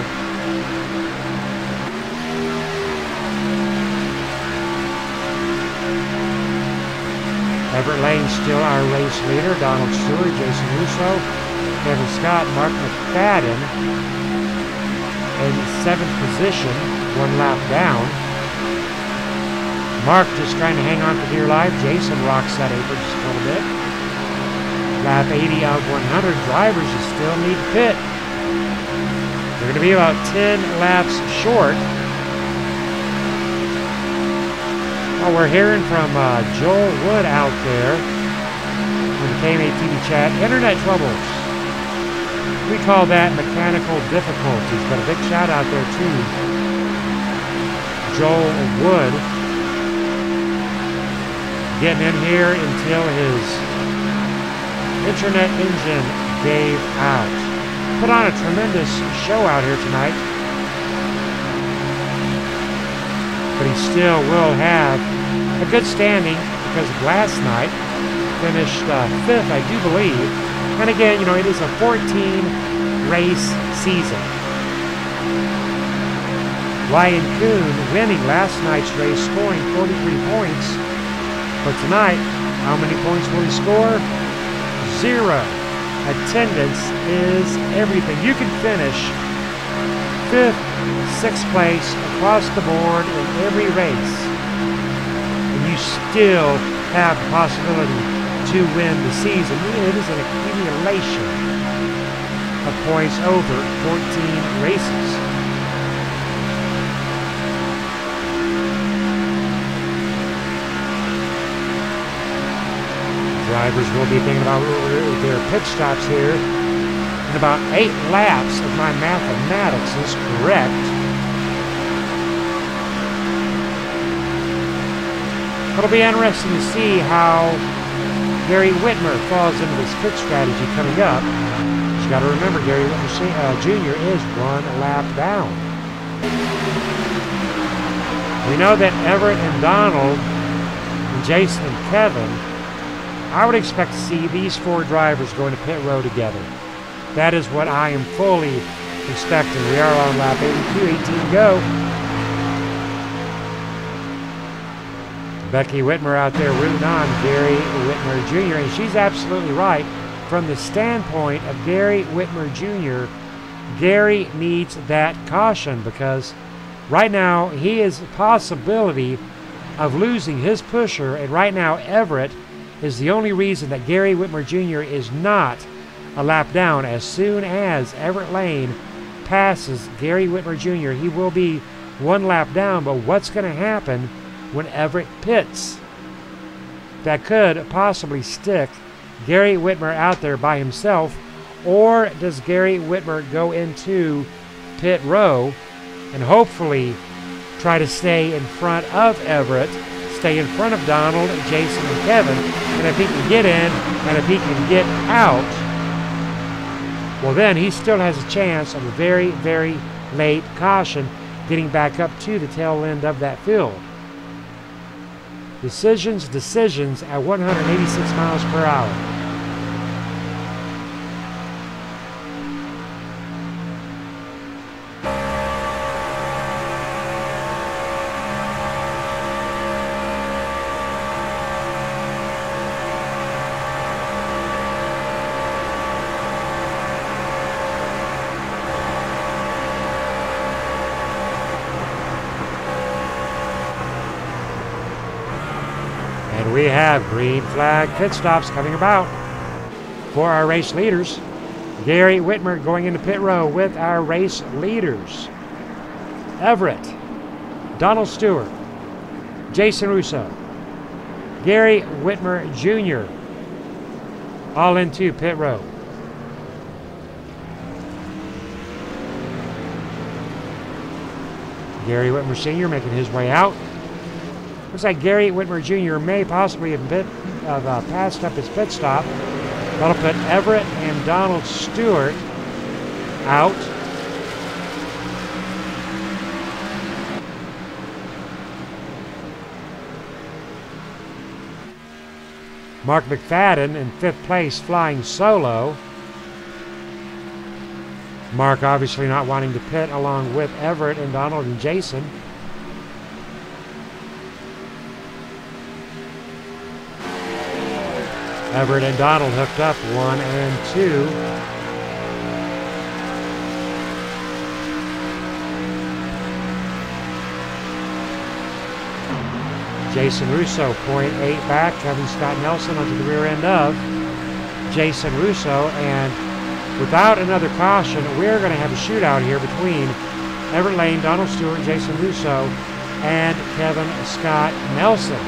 Everett Lane still our race leader. Donald Stewart, Jason Russo, Kevin Scott, Mark McFadden in 7th position, 1 lap down. Mark just trying to hang on for dear life. Jason rocks that apron just a little bit. Lap 80 out 100. Drivers you still need to pit. They're going to be about 10 laps short. Well, we're hearing from Joel Wood out there in the KMA TV chat. Internet troubles. We call that mechanical difficulties, but a big shout out there to Joel Wood getting in here until his internet engine gave out. Put on a tremendous show out here tonight, but he still will have a good standing because of last night. Finished 5th, I do believe. And again, you know, it is a 14-race season. Ryan Kuhn winning last night's race, scoring 43 points. But tonight, how many points will he score? 0. Attendance is everything. You can finish 5th, 6th place across the board in every race, and you still have the possibility to win the season. It is an accumulation of points over 14 races. Drivers will be thinking about their pit stops here. In about 8 laps, if my mathematics is correct. It'll be interesting to see how Gary Whitmer falls into this pit strategy coming up. You've got to remember, Gary Whitmer Jr. is 1 lap down. We know that Everett and Donald and Jason and Kevin, I would expect to see these 4 drivers going to pit row together. That is what I am fully expecting. We are on lap 82, 18 to go. Becky Whitmer out there rooting on Gary Whitmer Jr. And she's absolutely right. From the standpoint of Gary Whitmer Jr., Gary needs that caution because right now he is a possibility of losing his pusher. And right now Everett is the only reason that Gary Whitmer Jr. is not a lap down. As soon as Everett Lane passes Gary Whitmer Jr., he will be 1 lap down. But what's going to happen when Everett pits? That could possibly stick Gary Whitmer out there by himself, or does Gary Whitmer go into pit row and hopefully try to stay in front of Everett, stay in front of Donald, Jason, and Kevin, and if he can get in and if he can get out, well then he still has a chance of a very, very late caution getting back up to the tail end of that field. Decisions at 186 miles per hour. And we have green flag pit stops coming about for our race leaders. Gary Whitmer going into pit row with our race leaders. Everett, Donald Stewart, Jason Russo, Gary Whitmer Jr. all into pit row. Gary Whitmer Sr. making his way out. Looks like Gary Whitmer Jr. may possibly have passed up his pit stop. That'll put Everett and Donald Stewart out. Mark McFadden in 5th place flying solo. Mark obviously not wanting to pit along with Everett and Donald and Jason. Everett and Donald hooked up 1 and 2. Jason Russo, 0.8 back. Kevin Scott Nelson onto the rear end of Jason Russo. And without another caution, we're going to have a shootout here between Everett Lane, Donald Stewart, Jason Russo, and Kevin Scott Nelson.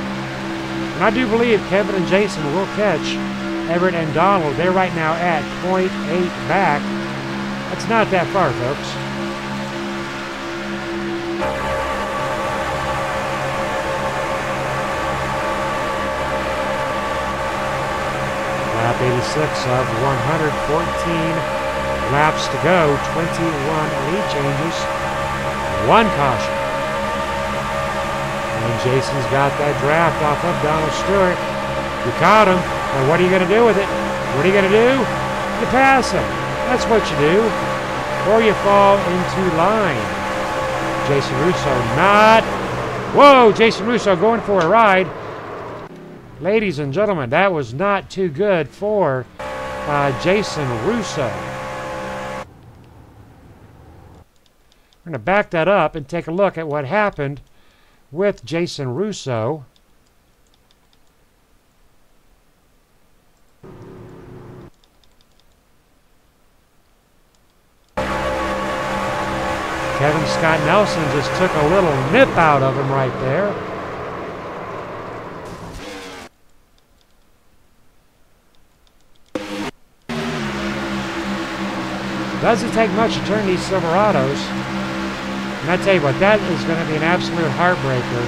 And I do believe Kevin and Jason will catch Everett and Donald. They're right now at 0.8 back. That's not that far, folks. Lap 86 of 114 laps to go. 21 lead changes. 1 caution. And Jason's got that draft off of Donald Stewart. You caught him. Now what are you going to do with it? What are you going to do? You pass him. That's what you do. Or you fall into line. Jason Russo not. Whoa, Jason Russo going for a ride. Ladies and gentlemen, that was not too good for Jason Russo. We're going to back that up and take a look at what happened with Jason Russo. Kevin Scott Nelson just took a little nip out of him right there. Doesn't take much to turn these Silverados. And I tell you what, that is going to be an absolute heartbreaker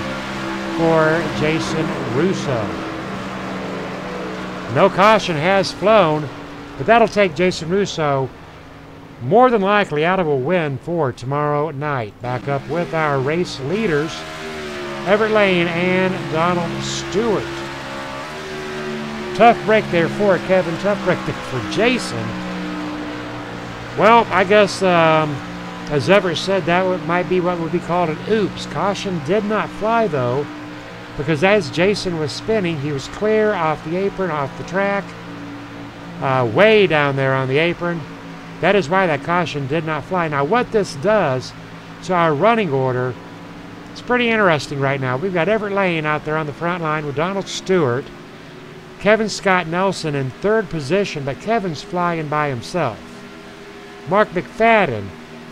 for Jason Russo. No caution has flown, but that'll take Jason Russo more than likely out of a win for tomorrow night. Back up with our race leaders, Everett Lane and Donald Stewart. Tough break there for Kevin, tough break there for Jason. Well, I guess, as Everett said, that might be what would be called an oops. Caution did not fly, though, because as Jason was spinning, he was clear off the apron, off the track, way down there on the apron. That is why that caution did not fly. Now, what this does to our running order, it's pretty interesting right now. We've got Everett Lane out there on the front line with Donald Stewart. Kevin Scott Nelson in 3rd position, but Kevin's flying by himself. Mark McFadden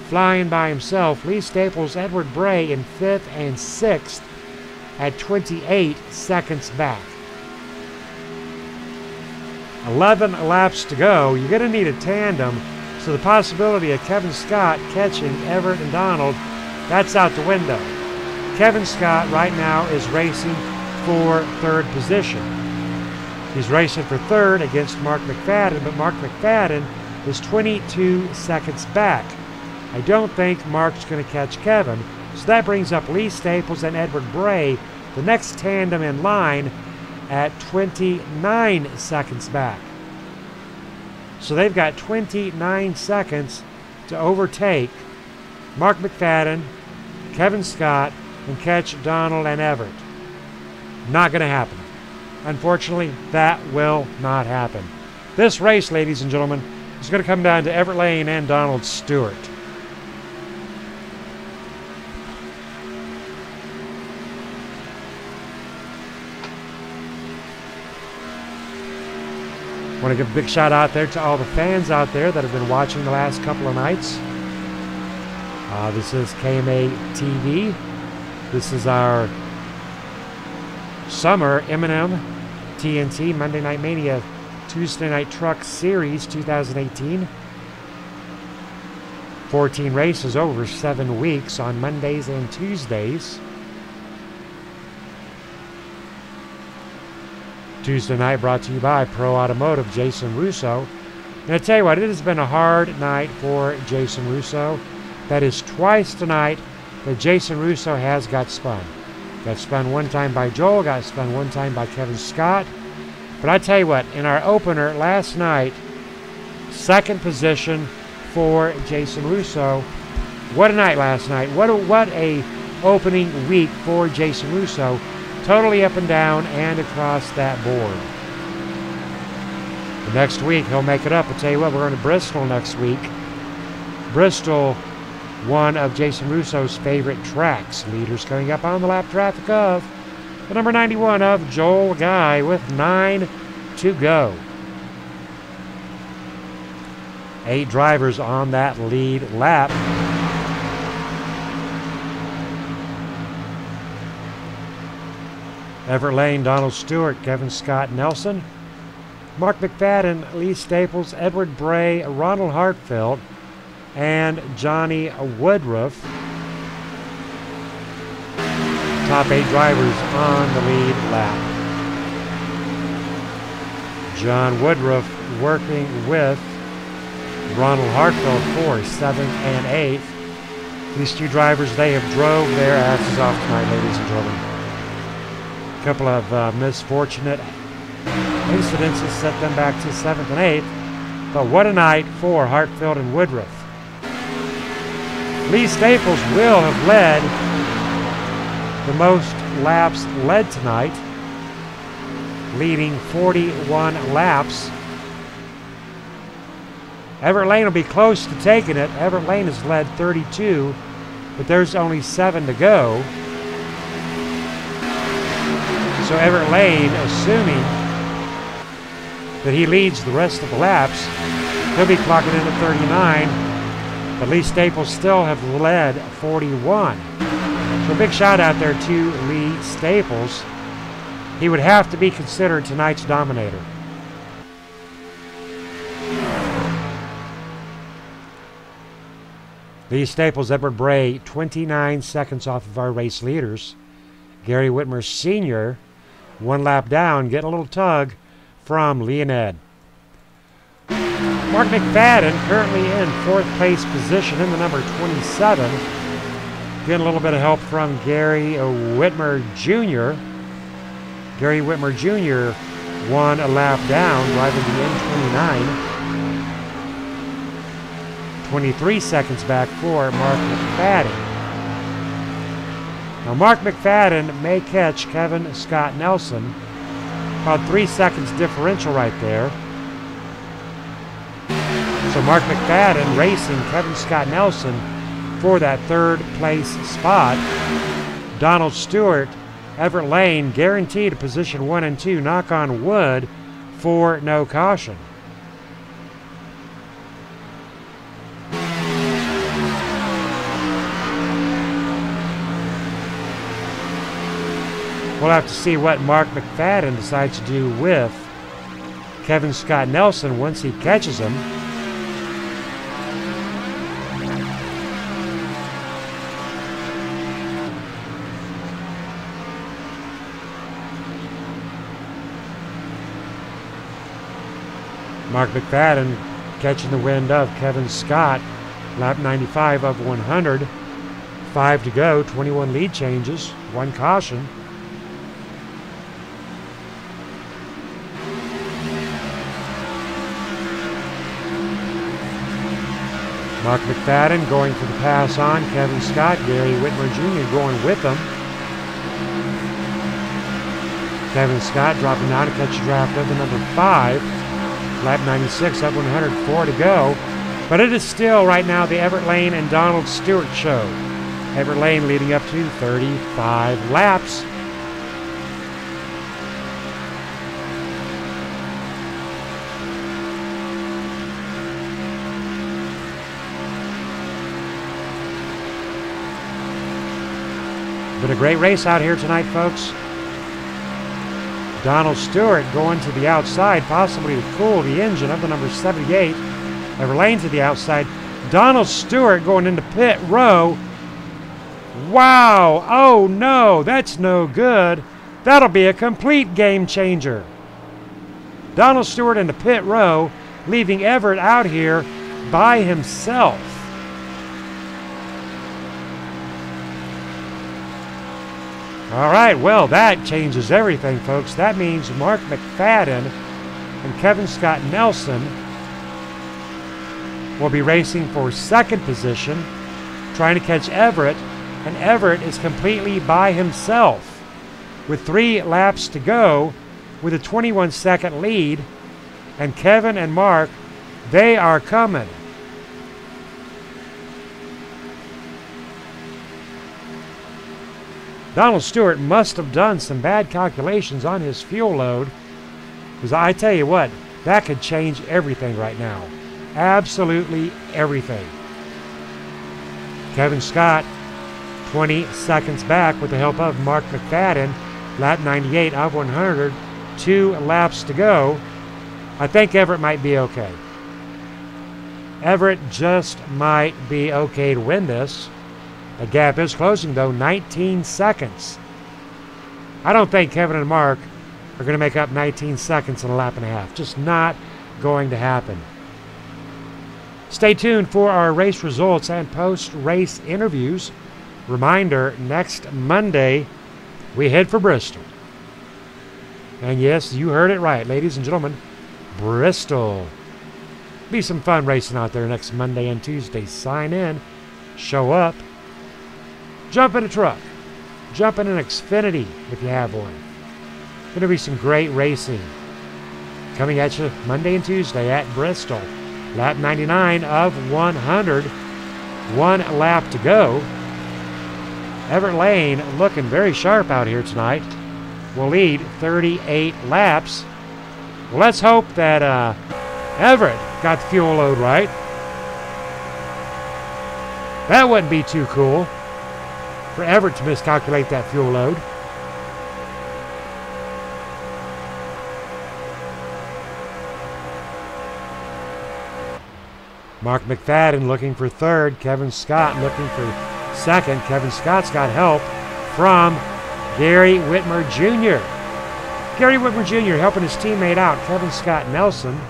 flying by himself. Lee Staples, Edward Bray in 5th and 6th at 28 seconds back. 11 laps to go. You're going to need a tandem, so the possibility of Kevin Scott catching Everett and Donald, that's out the window. Kevin Scott right now is racing for 3rd position. He's racing for 3rd against Mark McFadden, but Mark McFadden is 22 seconds back. I don't think Mark's going to catch Kevin, so that brings up Lee Staples and Edward Bray, the next tandem in line, at 29 seconds back. So they've got 29 seconds to overtake Mark McFadden, Kevin Scott, and catch Donald and Everett. Not going to happen. Unfortunately, that will not happen. This race, ladies and gentlemen, is going to come down to Everett Lane and Donald Stewart. Want to give a big shout out there to all the fans out there that have been watching the last couple of nights. This is KMA TV. This is our summer M&M TNT Monday Night Mania Tuesday Night Truck Series 2018. 14 races over 7 weeks on Mondays and Tuesdays. Tuesday night brought to you by Pro Automotive, Jason Russo. And I tell you what, it has been a hard night for Jason Russo. That is twice tonight that Jason Russo has got spun. Got spun one time by Joel, got spun one time by Kevin Scott. But I tell you what, in our opener last night, second position for Jason Russo. What a night last night. What a opening week for Jason Russo. Totally up and down and across that board. The next week, he'll make it up. I'll tell you what, we're going to Bristol next week. Bristol, one of Jason Russo's favorite tracks. Leaders coming up on the lap traffic of the number 91 of Joel Guy with 9 to go. 8 drivers on that lead lap. Everett Lane, Donald Stewart, Kevin Scott Nelson, Mark McFadden, Lee Staples, Edward Bray, Ronald Hartfield, and Johnny Woodruff. Top 8 drivers on the lead lap. John Woodruff working with Ronald Hartfield for 7th and 8th. These 2 drivers, they have drove their asses off tonight, ladies and gentlemen. A couple of misfortunate incidences set them back to 7th and 8th. But what a night for Hartfield and Woodruff. Lee Staples will have led the most laps led tonight, leading 41 laps. Everett Lane will be close to taking it. Everett Lane has led 32, but there's only 7 to go. So Everett Lane, assuming that he leads the rest of the laps, he'll be clocking in at 39, but Lee Staples still have led 41. So a big shout out there to Lee Staples. He would have to be considered tonight's dominator. Lee Staples, Edward Bray, 29 seconds off of our race leaders. Gary Whitmer Sr., 1 lap down, getting a little tug from Leonid. Mark McFadden currently in 4th place position in the number 27. Getting a little bit of help from Gary Whitmer Jr. Gary Whitmer Jr. 1 lap down, driving the N29. 23 seconds back for Mark McFadden. Now Mark McFadden may catch Kevin Scott Nelson. About 3 seconds differential right there. So Mark McFadden racing Kevin Scott Nelson for that 3rd place spot. Donald Stewart, Everett Lane guaranteed a position 1 and 2, knock on wood, for no caution. We'll have to see what Mark McFadden decides to do with Kevin Scott Nelson once he catches him. Mark McFadden catching the wind of Kevin Scott, lap 95 of 100. 5 to go, 21 lead changes, 1 caution. Mark McFadden going for the pass on Kevin Scott. Gary Whitmer Jr. going with him. Kevin Scott dropping down to catch a draft of the number 5. Lap 96 of 104 to go. But it is still right now the Everett Lane and Donald Stewart show. Everett Lane leading up to 35 laps. Been a great race out here tonight, folks. Donald Stewart going to the outside, possibly to cool the engine of the number 78. Everett Lane to the outside. Donald Stewart going into pit row. Wow! Oh no, that's no good. That'll be a complete game changer. Donald Stewart into pit row, leaving Everett out here by himself. All right, well, that changes everything, folks. That means Mark McFadden and Kevin Scott Nelson will be racing for second position, trying to catch Everett, and Everett is completely by himself with 3 laps to go with a 21-second lead, and Kevin and Mark, they are coming. Donald Stewart must have done some bad calculations on his fuel load, because I tell you what, that could change everything right now. Absolutely everything. Kevin Scott, 20 seconds back with the help of Mark McFadden, lap 98 of 100, 2 laps to go. I think Everett might be okay. Everett just might be okay to win this. The gap is closing, though, 19 seconds. I don't think Kevin and Mark are going to make up 19 seconds in a lap and a half. Just not going to happen. Stay tuned for our race results and post-race interviews. Reminder, next Monday, we head for Bristol. And yes, you heard it right, ladies and gentlemen, Bristol. Be some fun racing out there next Monday and Tuesday. Sign in, show up. Jump in a truck. Jump in an Xfinity if you have one. Going to be some great racing coming at you Monday and Tuesday at Bristol. Lap 99 of 100. 1 lap to go. Everett Lane looking very sharp out here tonight. Will lead 38 laps. Well, let's hope that Everett got the fuel load right. That wouldn't be too cool for Everett to miscalculate that fuel load. Mark McFadden looking for third. Kevin Scott looking for second. Kevin Scott's got help from Gary Whitmer Jr. Gary Whitmer Jr. helping his teammate out, Kevin Scott Nelson.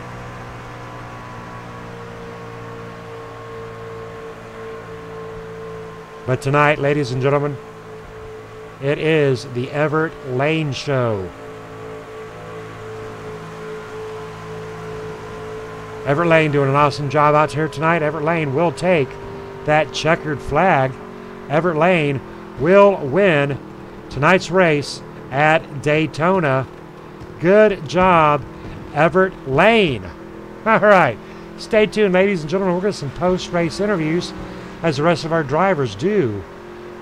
But tonight, ladies and gentlemen, it is the Everett Lane Show. Everett Lane doing an awesome job out here tonight. Everett Lane will take that checkered flag. Everett Lane will win tonight's race at Daytona. Good job, Everett Lane. All right, stay tuned, ladies and gentlemen. We'll get some post-race interviews as the rest of our drivers do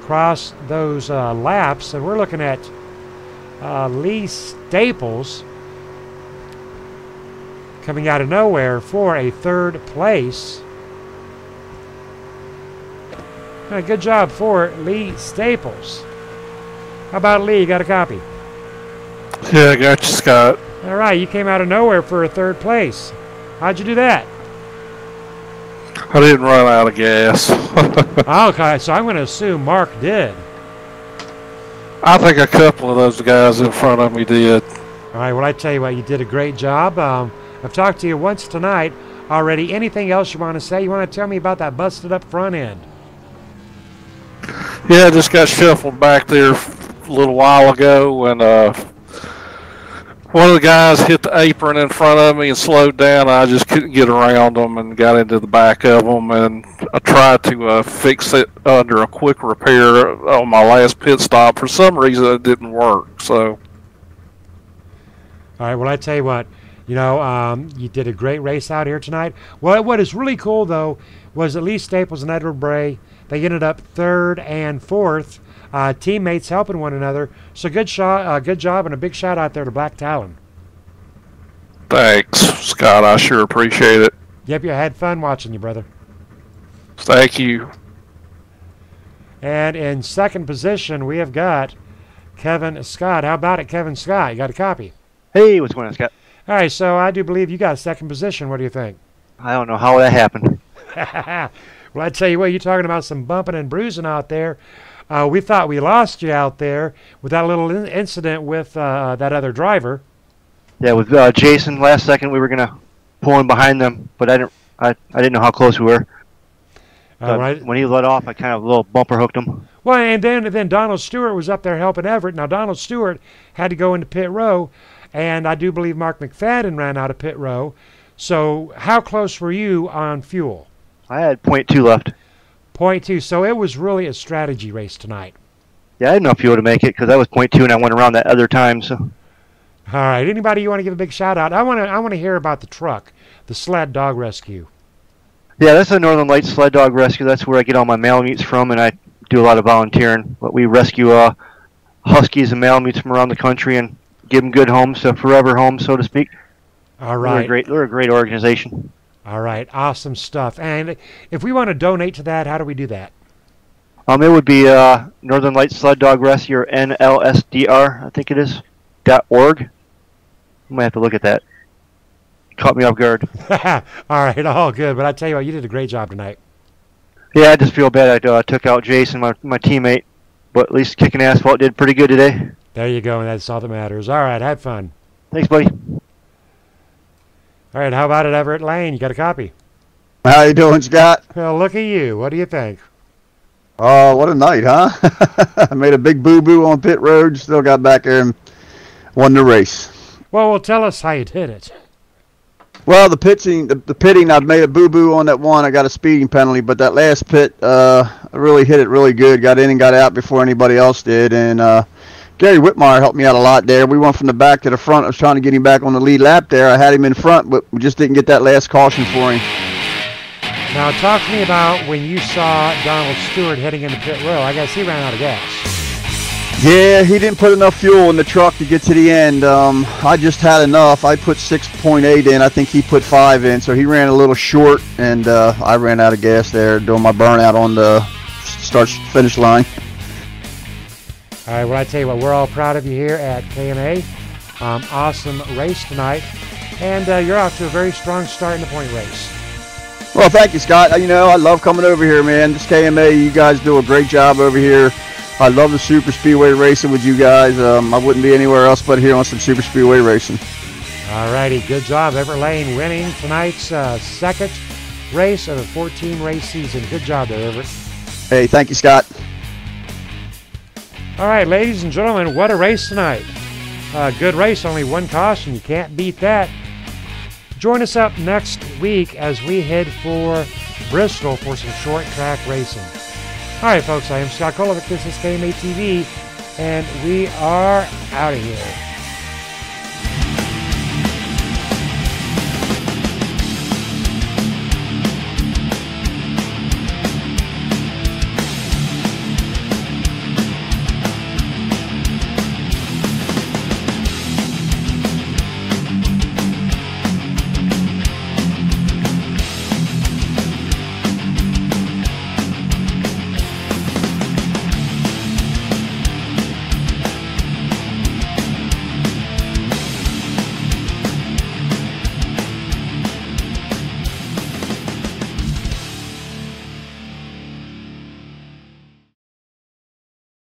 cross those laps. And we're looking at Lee Staples coming out of nowhere for a third place. Good job for Lee Staples. How about Lee? You got a copy? Yeah, I got you, Scott. All right, you came out of nowhere for a third place. How'd you do that? I didn't run out of gas. Okay, so I'm going to assume Mark did. I think a couple of those guys in front of me did. All right, well, I tell you what, you did a great job. I've talked to you once tonight already. Anything else you want to say? You want to tell me about that busted up front end? Yeah, I just got shuffled back there a little while ago, and one of the guys hit the apron in front of me and slowed down. I just couldn't get around them and got into the back of them, and I tried to fix it under a quick repair on my last pit stop. For some reason, it didn't work. So, all right, well, I tell you what, you know, you did a great race out here tonight. Well, what is really cool, though, was that Lee Staples and Edward Bray, they ended up third and fourth. Teammates helping one another. So good job, and a big shout out there to Black Talon. thanks, Scott. I sure appreciate it. Yep, you had fun watching you, brother. Thank you. And in second position, we have got Kevin Scott. How about it, Kevin Scott? You got a copy? Hey, what's going on, Scott? All right, so I do believe you got second position. What do you think? I don't know how that happened. Well, I tell you what, you're talking about some bumping and bruising out there. We thought we lost you out there with that little incident with that other driver. Yeah, with Jason, last second we were gonna pull in behind them, but I didn't know how close we were. When he let off, I kind of a little bumper hooked him. Well, and then Donald Stewart was up there helping Everett. Now Donald Stewart had to go into pit row, and I do believe Mark McFadden ran out of pit row. So how close were you on fuel? I had .2 left. .2. So it was really a strategy race tonight. Yeah, I had enough fuel to make it because I was .2 and I went around that other time. So. All right. Anybody you want to give a big shout out? I want to hear about the truck, the sled dog rescue. Yeah, that's a Northern Lights sled dog rescue. That's where I get all my Malamutes from, and I do a lot of volunteering. But we rescue Huskies and Malamutes from around the country and give them good homes, so forever homes, so to speak. All right. They're a great organization. All right. Awesome stuff. And if we want to donate to that, how do we do that? It would be Northern Lights Sled Dog Rescue, or NLSDR, I think it is, .org. I might have to look at that. Caught me off guard. All right. All good. But I tell you what, you did a great job tonight. Yeah, I just feel bad I took out Jason, my teammate. But at least kicking asphalt did pretty good today. There you go, and that's all that matters. All right. Have fun. Thanks, buddy. All right, how about it, Everett Lane? You got a copy? How you doing, Scott? Well, look at you. What do you think? Oh, what a night, huh? I made a big boo-boo on pit road, still got back there and won the race. Well, tell us how you did it. Well, the pitting, I made a boo-boo on that one. I got a speeding penalty, but that last pit, I really hit it really good. Got in and got out before anybody else did, and Gary Whitmire helped me out a lot there. We went from the back to the front. I was trying to get him back on the lead lap there. I had him in front, but we just didn't get that last caution for him. Now, talk to me about when you saw Donald Stewart heading into pit row. I guess he ran out of gas. Yeah, he didn't put enough fuel in the truck to get to the end. I just had enough. I put 6.8 in. I think he put 5 in, so he ran a little short, and I ran out of gas there doing my burnout on the start-finish line. All right, well, I tell you what, we're all proud of you here at KMA. Awesome race tonight, and you're off to a very strong start in the point race. Well, thank you, Scott. You know, I love coming over here, man. This KMA, you guys do a great job over here. I love the super speedway racing with you guys. I wouldn't be anywhere else but here on some super speedway racing. All righty, good job. Everett Lane winning tonight's second race of a 14-race season. Good job there, Everett. Hey, thank you, Scott. All right, ladies and gentlemen, what a race tonight. Good race, only one caution. You can't beat that. Join us up next week as we head for Bristol for some short track racing. All right, folks, I am Scott Kolovic. This is KMA TV, and we are out of here.